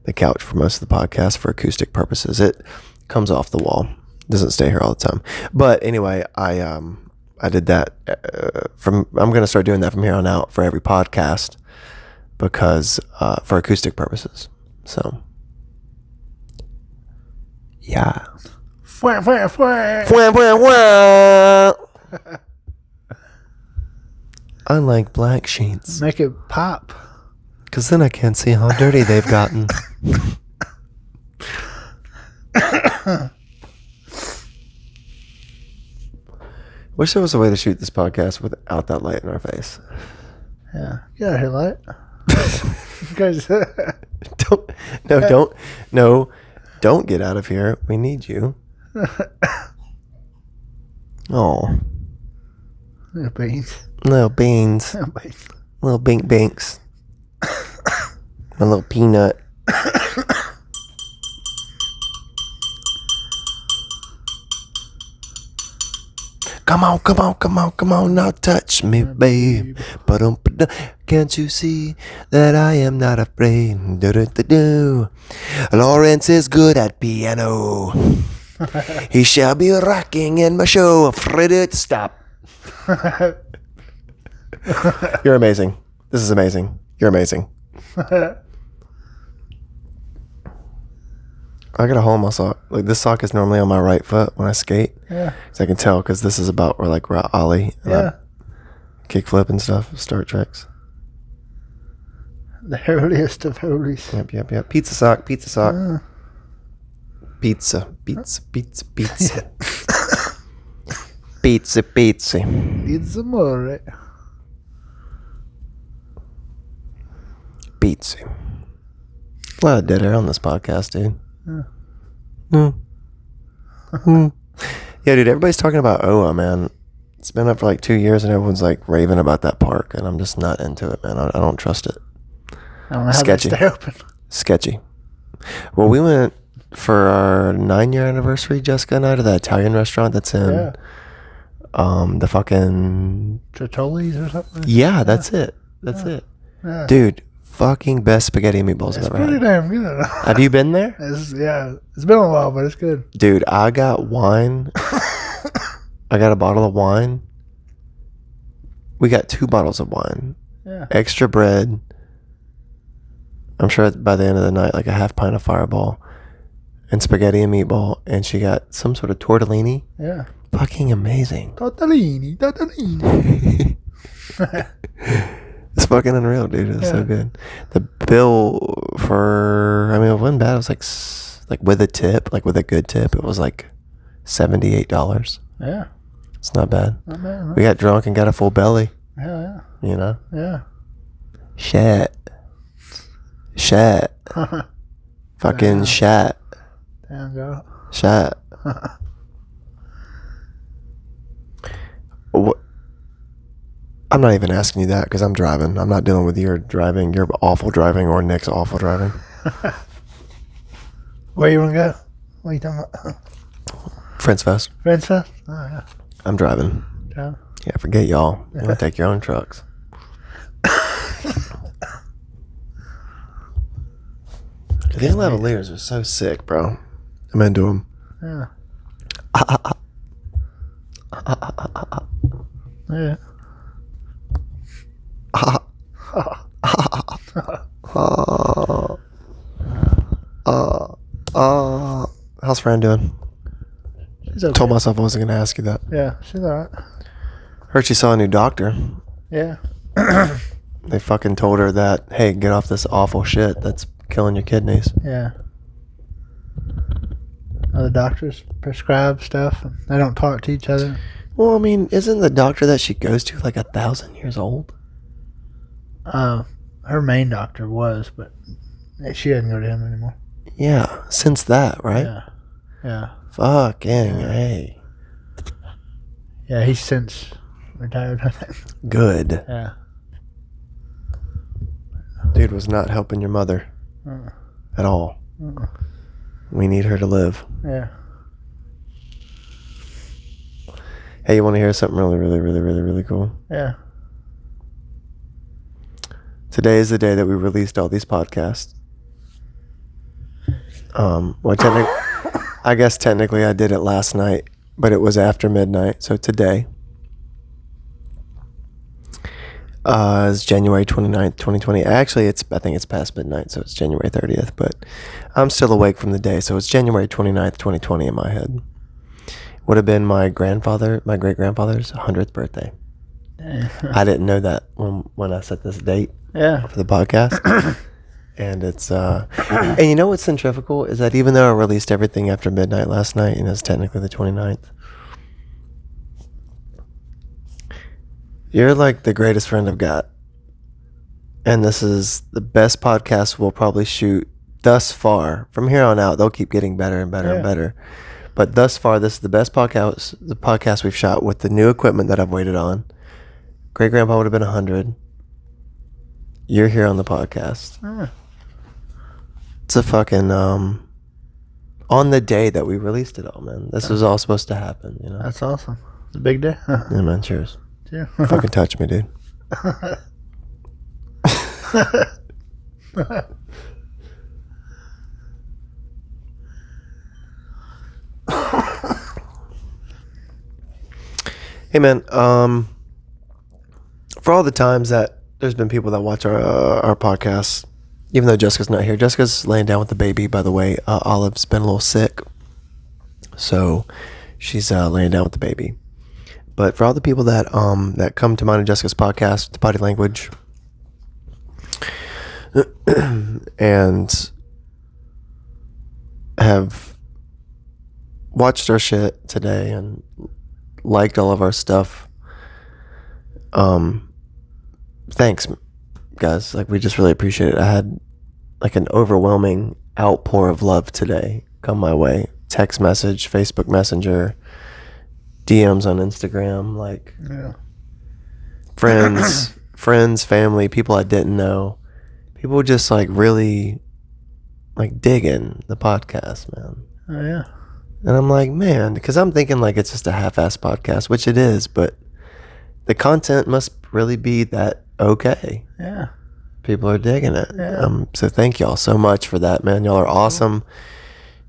the couch for most of the podcast for acoustic purposes. It comes off the wall, doesn't stay here all the time. But anyway, I did that. I'm gonna start doing that from here on out for every podcast because for acoustic purposes. So yeah. Fwah, fwah, fwah. Wah, wah, wah. I like black sheets. Make it pop. Because then I can't see how dirty they've gotten. Wish there was a way to shoot this podcast without that light in our face. Yeah. Get out of here, light. Guys. Don't get out of here. We need you. Oh, Little beans. little beans. Little beans. Little bink binks. My little peanut. Come on, now touch me, babe. Ba-dum-ba-dum. Can't you see that I am not afraid? Do-do-do-do. Lawrence is good at piano. He shall be rocking in my show. Afraid to stop. You're amazing. This is amazing. You're amazing. I got a hole in my sock. Like, this sock is normally on my right foot when I skate. Yeah. So I can tell because this is about where I ollie and Yeah. I kick flip and stuff, start tricks. The holiest of holies. Yep. Pizza sock. Pizza. Pizza. It's amore. Pizza. A lot of dead air on this podcast, dude. Yeah, dude, everybody's talking about OA, man. It's been up for like 2 years and everyone's like raving about that park, and I'm just not into it, man. I don't trust it. I don't know how Sketchy. they stay open. Sketchy. Well, we went for our 9-year anniversary, Jessica and I, to that Italian restaurant that's in the fucking... Tritoli's or something? Yeah, that's it. That's it. Yeah. Dude, fucking best spaghetti and meatballs It's I've ever pretty had. damn good. Have you been there? It's been a while, but it's good. Dude, I got wine. I got a bottle of wine. We got 2 bottles of wine. Yeah. Extra bread. I'm sure by the end of the night, like a half pint of Fireball and spaghetti and meatball. And she got some sort of tortellini. Yeah. Fucking amazing. Tortellini. It's fucking unreal, dude. It's so Yeah. good. The bill for, I mean, it wasn't bad. It was like with a tip, like with a good tip, it was like $78. Yeah. It's not bad. Not bad, huh? We got drunk and got a full belly, Hell you know? yeah. Shat. Fucking Damn. shat. Damn, girl. Shat. What? I'm not even asking you that because I'm driving. I'm not dealing with your driving, your awful driving, or Nick's awful driving. Where you want to go? What are you talking about? Friends Fest. Friends Fest? Oh, yeah. I'm driving. Yeah. Yeah, forget y'all. You want to take your own trucks. The lavaliers are so sick, bro. I'm into them. Yeah. Yeah. How's Fran doing? She's okay. Told myself I wasn't going to ask you that. Yeah, she's alright. Heard she saw a new doctor. Yeah. They fucking told her that, hey, get off this awful shit that's killing your kidneys. Yeah. Other doctors prescribe stuff, and they don't talk to each other. Well, I mean, isn't the doctor that she goes to like 1,000 years old? Her main doctor was, but she doesn't go to him anymore. Yeah, since that, right? Yeah. Yeah. Fucking hey. Yeah, he's since retired, I think. Good. Yeah. Dude was not helping your mother at all. We need her to live. Yeah. Hey, you want to hear something really, really, really, really, really cool? Yeah. Today is the day that we released all these podcasts. Well, I guess technically I did it last night, but it was after midnight. So today is January 29th, 2020. Actually, I think it's past midnight, so it's January 30th, but I'm still awake from the day. So it's January 29th, 2020 in my head. Would have been my great-grandfather's 100th birthday. I didn't know that when I set this date for the podcast. And it's and you know what's centrifugal is that even though I released everything after midnight last night, and it's technically the 29th, you're like the greatest friend I've got. And this is the best podcast we'll probably shoot thus far. From here on out, they'll keep getting better and better and better. But thus far, this is the best podcast we've shot with the new equipment that I've waited on. Great grandpa would have been 100. You're here on the podcast. It's a fucking on the day that we released it all, man. This was all supposed to happen, you know. That's awesome. It's a big day. Yeah, man. Cheers. Cheers. Fucking touch me, dude. Hey, man. For all the times that there's been people that watch our podcast, even though Jessica's not here. Jessica's laying down with the baby, by the way. Olive's been a little sick, so she's laying down with the baby. But for all the people that that come to mine and Jessica's podcast, the Body Language, and have watched our shit today and liked all of our stuff, thanks, guys. Like, we just really appreciate it. I had like an overwhelming outpour of love today come my way. Text message, Facebook Messenger, DMs on Instagram, like friends, family, people I didn't know. People just like really like digging the podcast, man. Oh, yeah. And I'm like, man, because I'm thinking like it's just a half-ass podcast, which it is, but the content must really be that okay. Yeah. People are digging it. Yeah. So thank y'all so much for that, man. Y'all are awesome.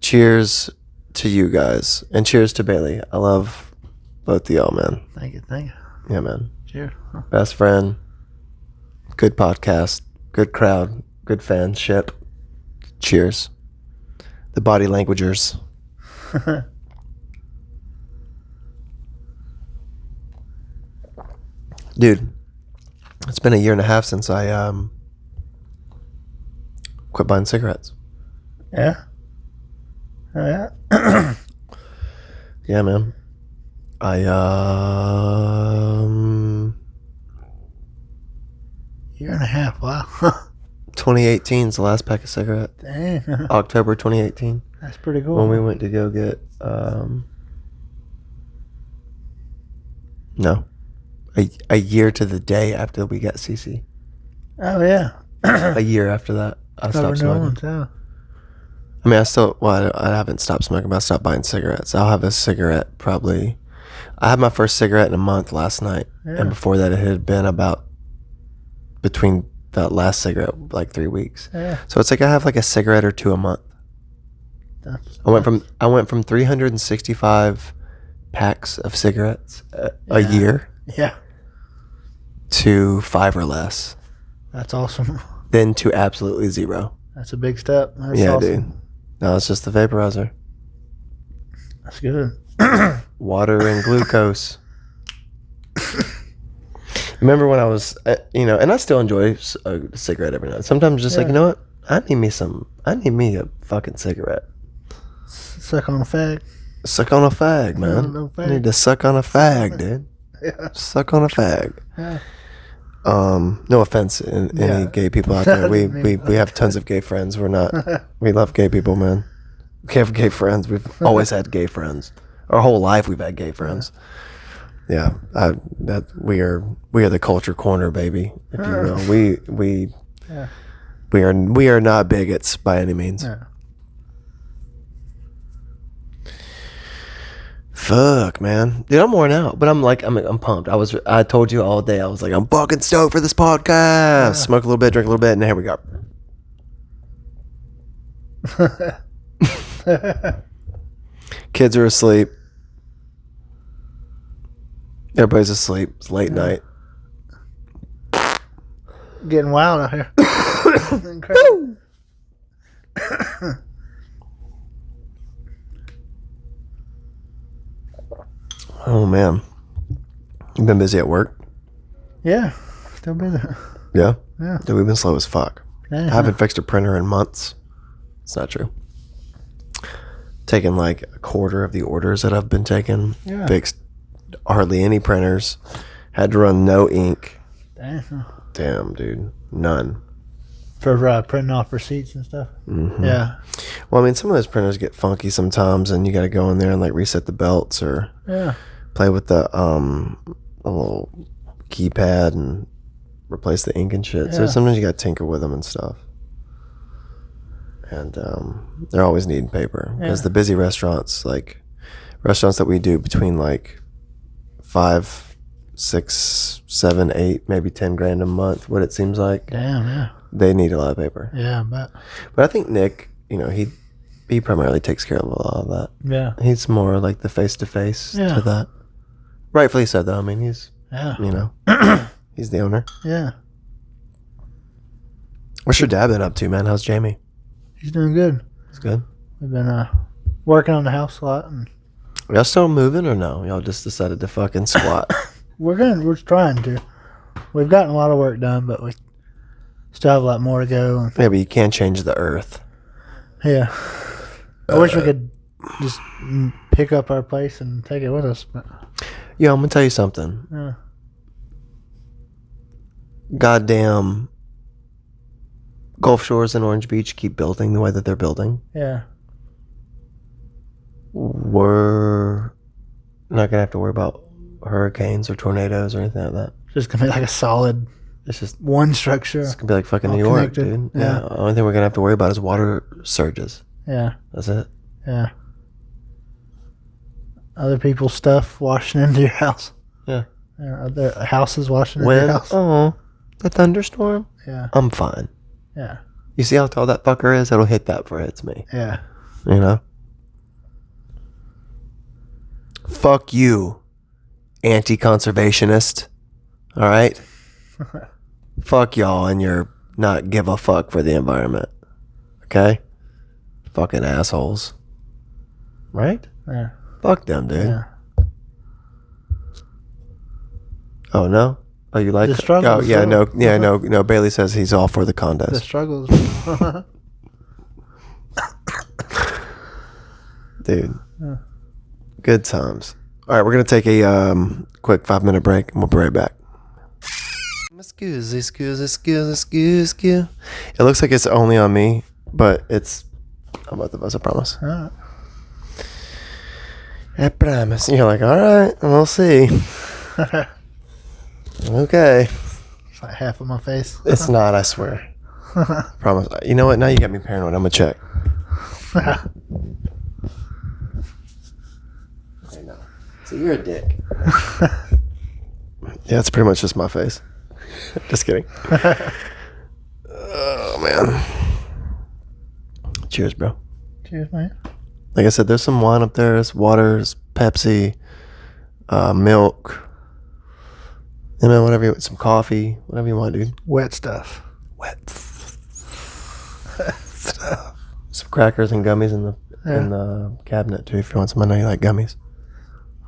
Cheers to you guys. And cheers to Bailey. I love both of y'all, man. Thank you. Thank you. Yeah, man. Cheers. Best friend. Good podcast. Good crowd. Good fanship. Cheers. The Body Languagers. Dude, it's been a year and a half since I quit buying cigarettes. Yeah. Oh, yeah. Yeah, man. I Year and a half. Wow. 2018 is the last pack of cigarettes. Dang. October 2018. That's pretty cool. When we went to go get no. A year to the day after we got CC. Oh, yeah. A year after that, I stopped smoking. Yeah. I mean, I haven't stopped smoking, but I stopped buying cigarettes. I'll have a cigarette probably. I had my first cigarette in a month last night. Yeah. And before that, it had been about between that last cigarette, like 3 weeks. Yeah. So it's like I have like a cigarette or two a month. I went from 365 packs of cigarettes a year. Yeah. To 5 or less. That's awesome. Then to absolutely 0. That's a big step. That's yeah, awesome. dude. No, it's just the vaporizer. That's good. Water and glucose. Remember when I was, and I still enjoy a cigarette every night. Sometimes just like, you know what? I need me a fucking cigarette. Suck on a fag. Suck on a fag, man. No You need to suck on a fag, dude. Yeah. Suck on a fag. Yeah. No offense in any gay people out there. We have tons of gay friends. We love gay people, man. We have gay friends. We've always had gay friends. Our whole life we've had gay friends. Yeah, we are the culture corner, baby, if you will. We are not bigots by any means. Yeah. Fuck, man, dude, I'm worn out, but I'm pumped. I told you all day I was like, I'm fucking stoked for this podcast. Yeah. Smoke a little bit, drink a little bit, and here we go. Kids are asleep. Everybody's asleep. It's late night. Getting wild out here. Crazy. Oh man, you've been busy at work? Yeah, still busy. Yeah? Yeah. Dude, we've been slow as fuck. Yeah. I haven't fixed a printer in months. It's not true. Taken like a quarter of the orders that I've been taking. Yeah. Fixed hardly any printers. Had to run no ink. Damn, dude. None. For printing off receipts and stuff. Mm-hmm. Yeah. Well, I mean, some of those printers get funky sometimes, and you got to go in there and like reset the belts or play with the little keypad and replace the ink and shit. So sometimes you got to tinker with them and stuff. And they're always needing paper because the busy restaurants, like restaurants that we do between like 5, 6, 7, 8, maybe 10 grand a month, what it seems like. Damn, yeah. They need a lot of paper. Yeah, but I think Nick, he primarily takes care of a lot of that. Yeah. He's more like the face-to-face to that. Rightfully said, though. I mean, he's, he's the owner. Yeah. What's your dad been up to, man? How's Jamie? He's doing good. He's good. We've been working on the house a lot. And y'all still moving or no? Y'all just decided to fucking squat? We're trying to. We've gotten a lot of work done, but we still have a lot more to go. Yeah, but you can't change the earth. Yeah. I wish we could just pick up our place and take it with us. But Yo, I'm going to tell you something. Yeah. Goddamn Gulf Shores and Orange Beach keep building the way that they're building. Yeah. We're not going to have to worry about hurricanes or tornadoes or anything like that. It's just going to be like a solid... It's just one structure. It's going to be like fucking New York, connected. dude. Yeah. The only thing we're going to have to worry about is water surges. Yeah. That's it. Yeah. Other people's stuff washing into your house. Yeah. Other houses washing into your house. Oh, the thunderstorm? Yeah. I'm fine. Yeah. You see how tall that fucker is? It'll hit that before it hits me. Yeah. You know? Fuck you, anti-conservationist. All right? Fuck y'all and your not give a fuck for the environment. Okay? Fucking assholes. Right? Yeah. Fuck them, dude. Yeah. Oh, no? Oh, you like the struggles? Oh, yeah, no. Bailey says he's all for the contest. The struggles. Dude. Yeah. Good times. All right, we're going to take a quick 5-minute break, and we'll be right back. Excuse. It looks like it's only on me, but it's on both of us, I promise. All right. I promise. You're like, all right, we'll see. Okay. It's like half of my face. It's not, I swear. I promise. You know what? Now you got me paranoid. I'm going to check. Okay, no. So you're a dick. Yeah, it's pretty much just my face. Just kidding. Oh, man. Cheers, bro. Cheers, man. Like I said, there's some wine up there. There's water, there's Pepsi, milk. You know, whatever you want. Some coffee. Whatever you want, dude. Wet stuff. Wet stuff. Some crackers and gummies in the cabinet, too, if you want some. I know you like gummies.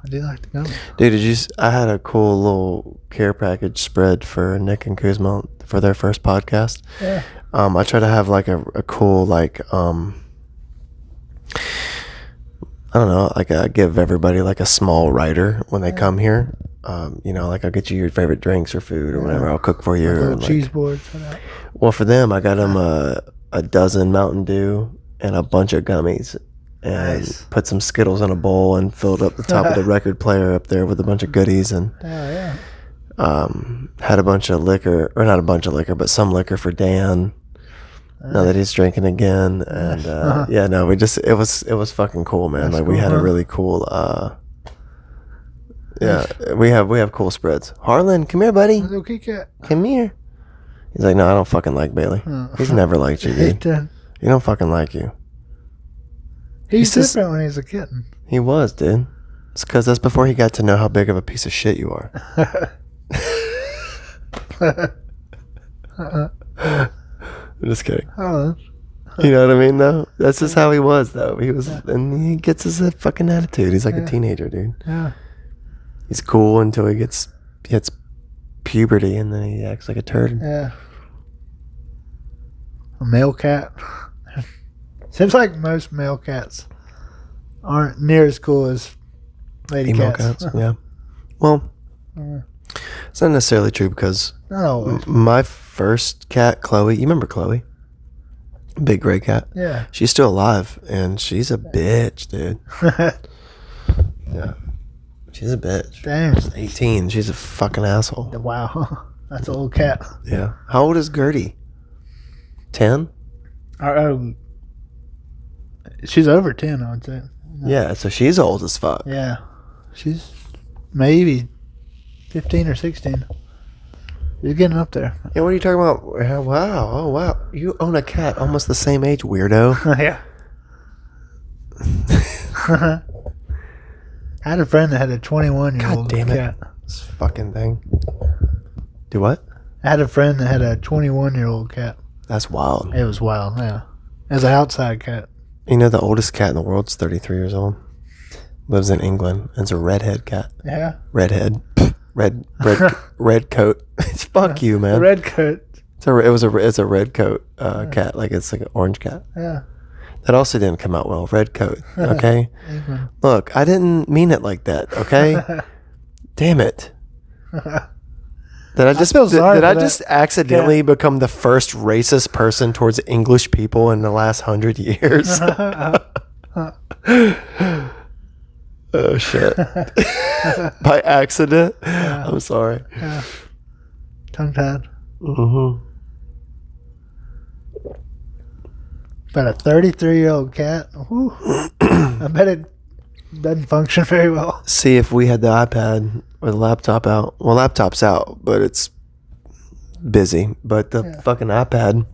I do like the gummies. Dude, I had a cool little care package spread for Nick and Kuzma for their first podcast. Yeah. I try to have like a cool like I don't know, like I give everybody like a small rider when they come here. You know, like I'll get you your favorite drinks or food or whatever. I'll cook for you. Like little like, cheese boards for that. Well, for them, I got them a dozen Mountain Dew and a bunch of gummies, and Nice. put some Skittles in a bowl and filled up the top of the record player up there with a bunch of goodies, and Oh yeah. had a bunch of liquor, or not a bunch of liquor, but some liquor for Dan. Now that he's drinking again, and yeah, no, it was fucking cool, man. That's Like we cool, had a huh? really cool. Yeah, we have cool spreads. Harlan, come here, buddy. Little Kit Kat. Come here. He's like, no, I don't fucking like Bailey. He's never liked you, dude. He don't fucking like you. He's just- different when he's a kitten. He was, dude. It's because that's before he got to know how big of a piece of shit you are. I'm just kidding. Oh, You know what I mean, though? That's just how he was, though. He was, and he gets his fucking attitude. He's like a teenager, dude. yeah. He's cool until he hits puberty, and then he acts like a turd. Yeah. A male cat. Seems like most male cats aren't near as cool as lady Female cats. cats, yeah. Well, Uh, it's not necessarily true because Not always. my first cat, Chloe, you remember Chloe? Big gray cat. Yeah. She's still alive, and she's a bitch, dude. Yeah. She's a bitch. Damn. 18. She's a fucking asshole. Wow. That's an old cat. Yeah. How old is Gertie? 10? She's over 10, I would say. Yeah, so she's old as fuck. Yeah. She's maybe 15 or 16. She's getting up there. Yeah, what are you talking about? Wow. Oh, wow. You own a cat almost the same age, weirdo. Yeah. I had a friend that had a 21-year-old God damn it. cat. This fucking thing. Do what? I had a friend that had a 21-year-old cat. That's wild. It was wild, yeah. As an outside cat. You know the oldest cat in the world's 33 years old? Lives in England. It's a redhead cat. Yeah. Redhead. Red coat. Fuck you, man. The red coat. It's a red coat cat. Like it's like an orange cat. Yeah. That also didn't come out well. Red coat. Okay. England. Look, I didn't mean it like that. Okay. Damn it. Did I just feel sorry did I for just that accidentally become the first racist person towards English people in the last 100 years? Oh shit. By accident? I'm sorry. Yeah. Tongue-tied. Mm-hmm. But a 33-year-old cat, whew, I bet it doesn't function very well. See if we had the iPad or the laptop out. Well, laptop's out, but it's busy. But the fucking iPad, You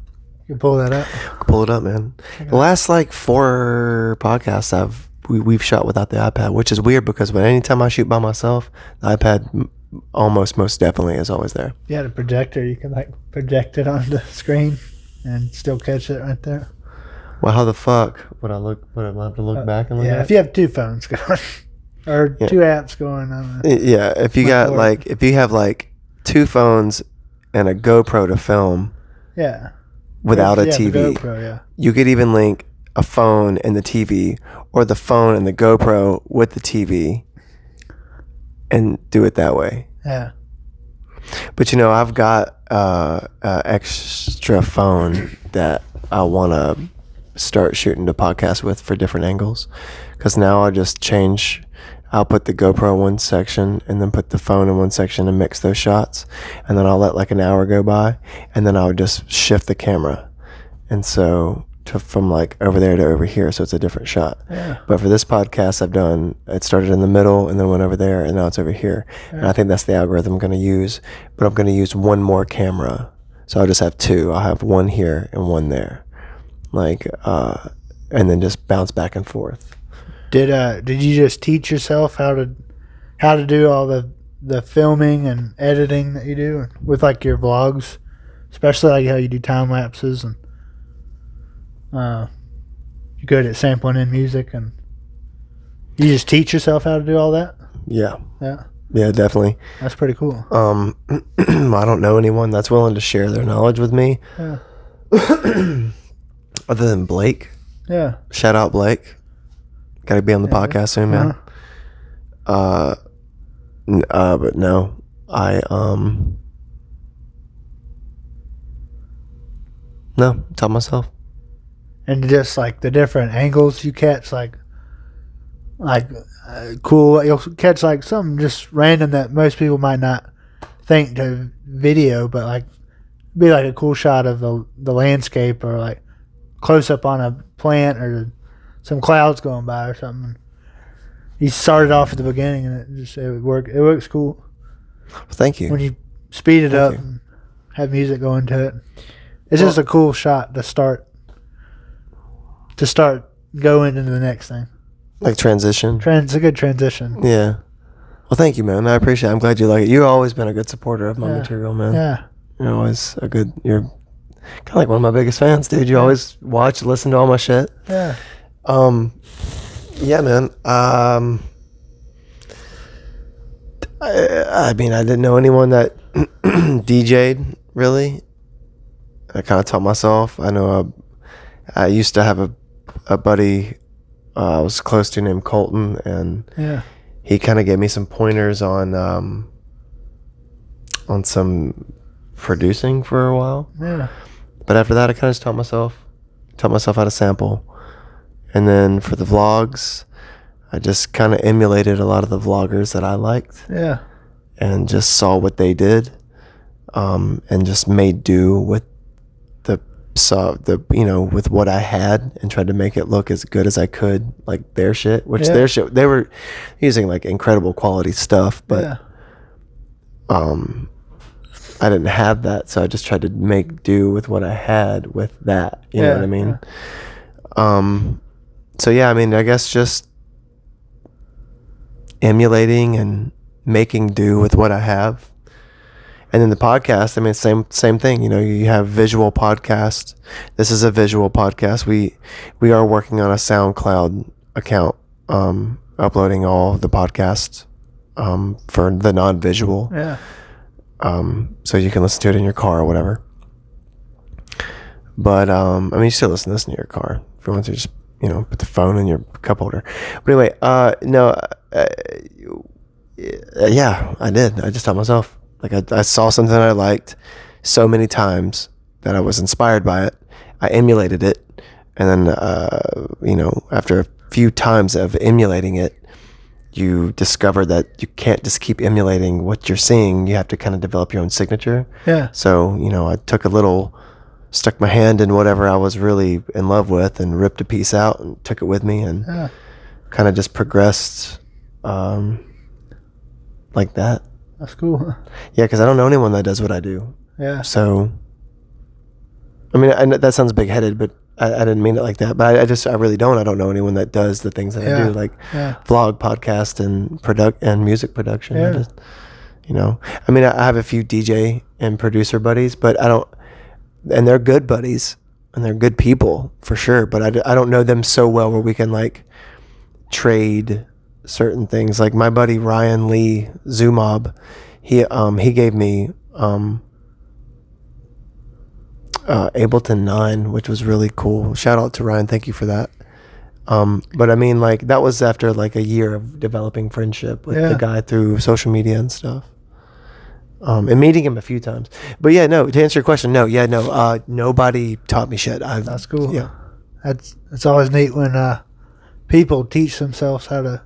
can pull that up. pull it up, man. The last like 4 podcasts we've shot without the iPad, which is weird because anytime I shoot by myself, the iPad most definitely is always there. If you had a projector, you could like project it on the screen and still catch it right there. Well, how the fuck would I have to look back and look Yeah, at if you have 2 phones going or 2 apps going on. Yeah, if you got Lord. if you have like 2 phones and a GoPro to film Yeah. without a Yeah, the TV, GoPro, yeah. you could even link a phone and the TV, or the phone and the GoPro with the TV, and do it that way. Yeah. But I've got a extra phone that I want to start shooting the podcast with for different angles, because now I just change. I'll put the GoPro in one section and then put the phone in one section and mix those shots, and then I'll let like an hour go by, and then I'll just shift the camera, and so from like over there to over here, so it's a different shot. Yeah. But for this podcast, it started in the middle and then went over there, and now it's over here. And I think that's the algorithm I'm going to use. But I'm going to use one more camera, so I'll just have 2. I'll have one here and one there, and then just bounce back and forth. Did you just teach yourself how to do all the filming and editing that you do with like your vlogs, especially like how you do time lapses and you're good at sampling in music, and you just teach yourself how to do all that? Yeah, Yeah, definitely. that's pretty cool. I don't know anyone that's willing to share their knowledge with me, Yeah. other than Blake. Yeah. Shout out Blake. Got to be on the podcast soon, man. But no, no, taught myself. And just like the different angles you catch, like cool. You'll catch like something just random that most people might not think to video, but like be like a cool shot of the landscape, or like close up on a plant or some clouds going by or something. You started off at the beginning and it worked. It looks cool. Well, thank you. When you speed it up you. and have music going to it, it's just a cool shot to start going into the next thing. Like transition. It's a good transition. Yeah. Well, thank you, man. I appreciate it. I'm glad you like it. You've always been a good supporter of my material, man. Yeah. You're always you're kind of like one of my biggest fans, dude. You always watch, listen to all my shit. Yeah. Yeah, man. I mean, I didn't know anyone that DJ'd, really. I kind of taught myself. I know I used to have a buddy I was close to named Colton, and he kind of gave me some pointers on some producing for a while. Yeah. But after that, I kind of just taught myself how to sample. And then for the vlogs, I just kind of emulated a lot of the vloggers that I liked. Yeah. And just saw what they did, and just made do with with what I had, and tried to make it look as good as I could, like their shit. Which their shit, they were using like incredible quality stuff, but I didn't have that, so I just tried to make do with what I had with that. You know what I mean? So yeah, I mean, I guess just emulating and making do with what I have. And then the podcast, I mean, same thing. You know, you have visual podcast. This is a visual podcast. We are working on a SoundCloud account, uploading all the podcasts for the non-visual. Yeah. So you can listen to it in your car or whatever. But I mean, you still listen to this in your car if you want to just put the phone in your cup holder. But anyway, yeah, I did. I just taught myself. Like I saw something I liked so many times that I was inspired by it. I emulated it, and then after a few times of emulating it, you discover that you can't just keep emulating what you're seeing. You have to kind of develop your own signature. Yeah. So I stuck my hand in whatever I was really in love with and ripped a piece out and took it with me, and kind of just progressed like that. That's cool. Yeah, because I don't know anyone that does what I do. Yeah. So, I mean, that sounds big-headed, but I didn't mean it like that. But I really don't. I don't know anyone that does the things that I do, like vlog, podcast, and music production. Yeah. I just, I mean, I have a few DJ and producer buddies, but I don't, and they're good buddies, and they're good people for sure. But I don't know them so well where we can like trade certain things. Like my buddy Ryan Lee Zumob, he gave me Ableton 9, which was really cool. Shout out to Ryan, thank you for that. But I mean, like, that was after like a year of developing friendship with the guy through social media and stuff, and meeting him a few times. But yeah, no, to answer your question, nobody taught me shit. That's cool. Yeah, it's always neat when people teach themselves how to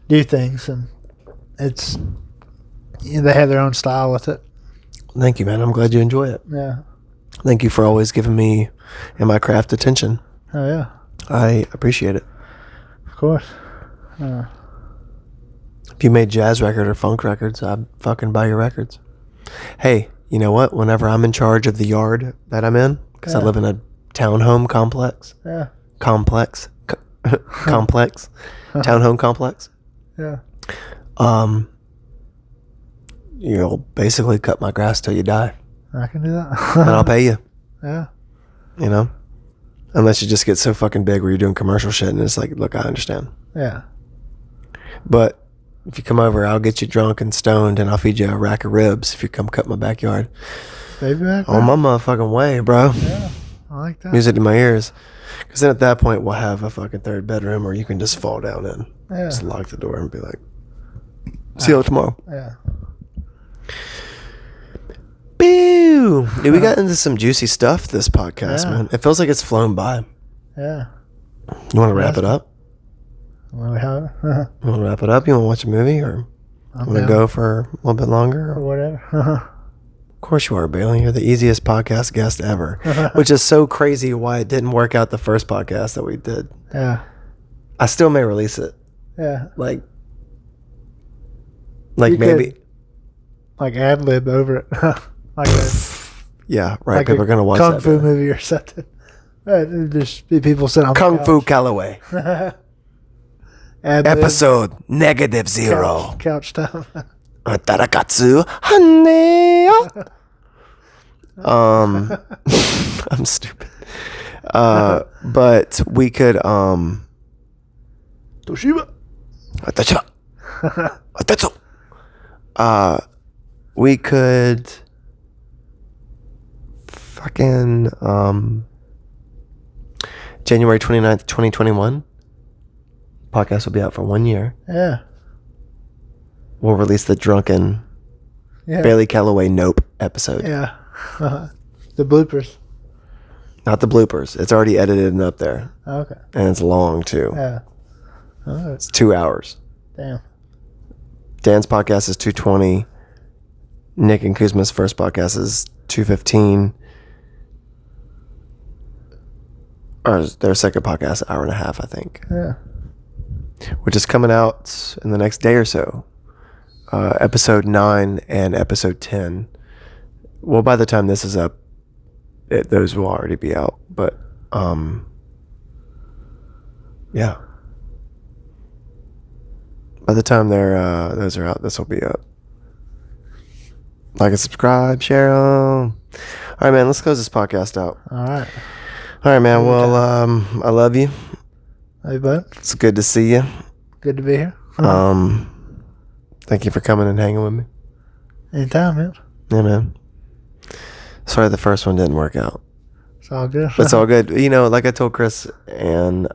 do things, and it's they have their own style with it. Thank you, man. I'm glad you enjoy it. Yeah. Thank you for always giving me and my craft attention. Oh yeah. I appreciate it. Of course. If you made jazz record or funk records, I'd fucking buy your records. Hey, you know what? Whenever I'm in charge of the yard that I'm in, because I live in a townhome complex. Yeah. Complex. Townhome complex. Yeah. You'll basically cut my grass till you die. I can do that. And I'll pay you. Yeah. Unless you just get so fucking big where you're doing commercial shit and it's like, look, I understand. Yeah. But if you come over, I'll get you drunk and stoned and I'll feed you a rack of ribs if you come cut my backyard. Baby back. On my motherfucking way, bro. Yeah. All like that. Music to my ears. Because then at that point, we'll have a fucking third bedroom, or you can just fall down in. Yeah. Just lock the door and be like, see you tomorrow. Yeah. Boo! Dude, we got into some juicy stuff this podcast, man. It feels like it's flown by. Yeah. You want to wrap it up? Well, we have You want to wrap it up? You want to watch a movie, or want to go for a little bit longer? or whatever. Of course you are, Bailey. You're the easiest podcast guest ever, which is so crazy why it didn't work out the first podcast that we did. Yeah. I still may release it. Yeah. Like You maybe. could, like ad lib over it. Like a, Yeah, right. like People are going to watch Kung that. Fu movie or something. Just be people sitting on Kung the Fu Callaway. ad lib, Episode -0. couch time. Tarakatsu honey. I'm stupid. But we could Toshiba. We could fucking January 29th, 2021. Podcast will be out for 1 year. Yeah. We'll release the drunken Yeah. Bailey Callaway Nope episode. Yeah. The bloopers. Not the bloopers. It's already edited and up there. Okay. And it's long too. Yeah. Oh, It's 2 hours. damn. Dan's podcast is 220. Nick and Kuzma's first podcast is 215. Or their second podcast, hour and a half, I think. Yeah. Which is coming out in the next day or so. Episode 9 and episode 10. Well, by the time this is up, those will already be out. But, yeah. By the time those are out, this will be up. Like and subscribe, share them. All right, man, let's close this podcast out. All right. All right, man. Well, I love you. Hey, bud. It's good to see you. Good to be here. Thank you for coming and hanging with me. Anytime, man. Yeah, man. Sorry the first one didn't work out. It's all good. It's all good. You know, like I told Chris and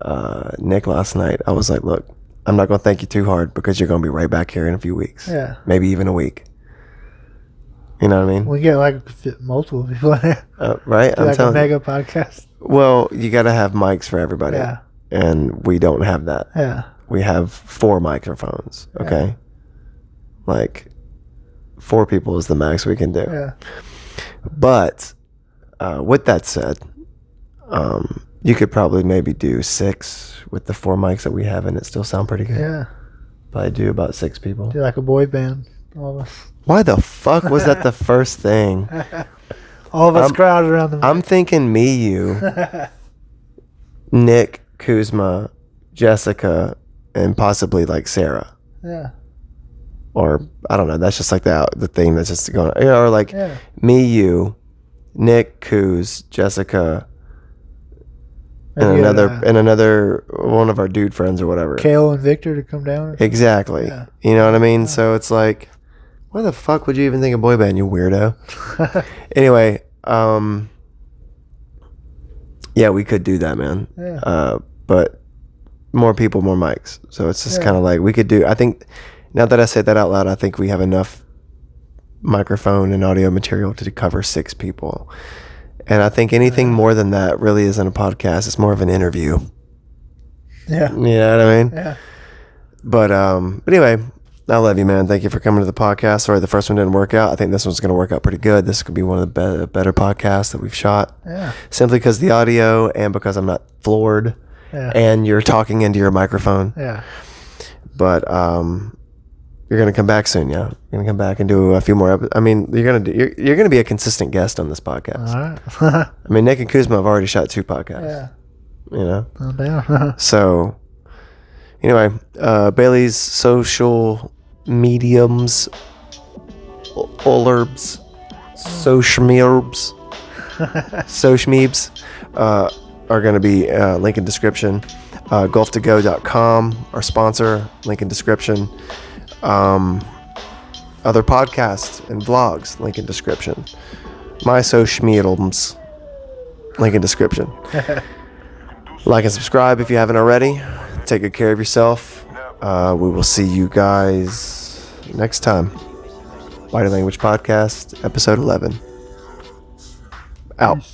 Nick last night, I was like, look, I'm not going to thank you too hard because you're going to be right back here in a few weeks. Yeah. Maybe even a week. You know what I mean? We get like multiple people in there. Right? Do I'm like a telling you. mega podcast. Well, you got to have mics for everybody. Yeah. And we don't have that. Yeah. We have 4 microphones. Okay. Yeah. Like 4 people is the max we can do. Yeah. But with that said, you could probably maybe do 6 with the 4 mics that we have, and it still sound pretty good. Yeah. Probably do about 6 people. Do like a boy band. All of us. Why the fuck was that the first thing? All of us crowded around the. I'm thinking me, you, Nick, Kuzma, Jessica, and possibly like Sarah. Yeah. Or I don't know. That's just like the thing that's just going. You know, or like Yeah. me, you, Nick, Kuz, Jessica, and Maybe another one of our dude friends or whatever. Kale and Victor to come down. Exactly. Yeah. You know what I mean? So it's like, why the fuck would you even think of boy band, you weirdo? Anyway, yeah, we could do that, man. Yeah. But more people, more mics. So it's just Yeah. kind of like we could do. I think now that I said that out loud, I think we have enough microphone and audio material to cover 6 people. And I think anything more than that really isn't a podcast. It's more of an interview. Yeah. You know what I mean? Yeah. But anyway, I love you, man. Thank you for coming to the podcast. Sorry, the first one didn't work out. I think this one's going to work out pretty good. This could be one of the better podcasts that we've shot. Yeah. Simply because the audio and because I'm not floored Yeah. and you're talking into your microphone. Yeah. But you're going to come back soon, yeah? You're going to come back and do a few more I mean, you're going to be a consistent guest on this podcast. All right. I mean, Nick and Kuzma have already shot 2 podcasts. Yeah. You know? I'm down. So, anyway, Bailey's social mediums, Olerbs, Sochmerbs, are going to be link in description. Golf2go.com, our sponsor, link in description. Other podcasts and vlogs, link in description. My Sochmerbs. Link in description. Like and subscribe if you haven't already. Take good care of yourself. We will see you guys next time. Body Language Podcast, episode 11. Out.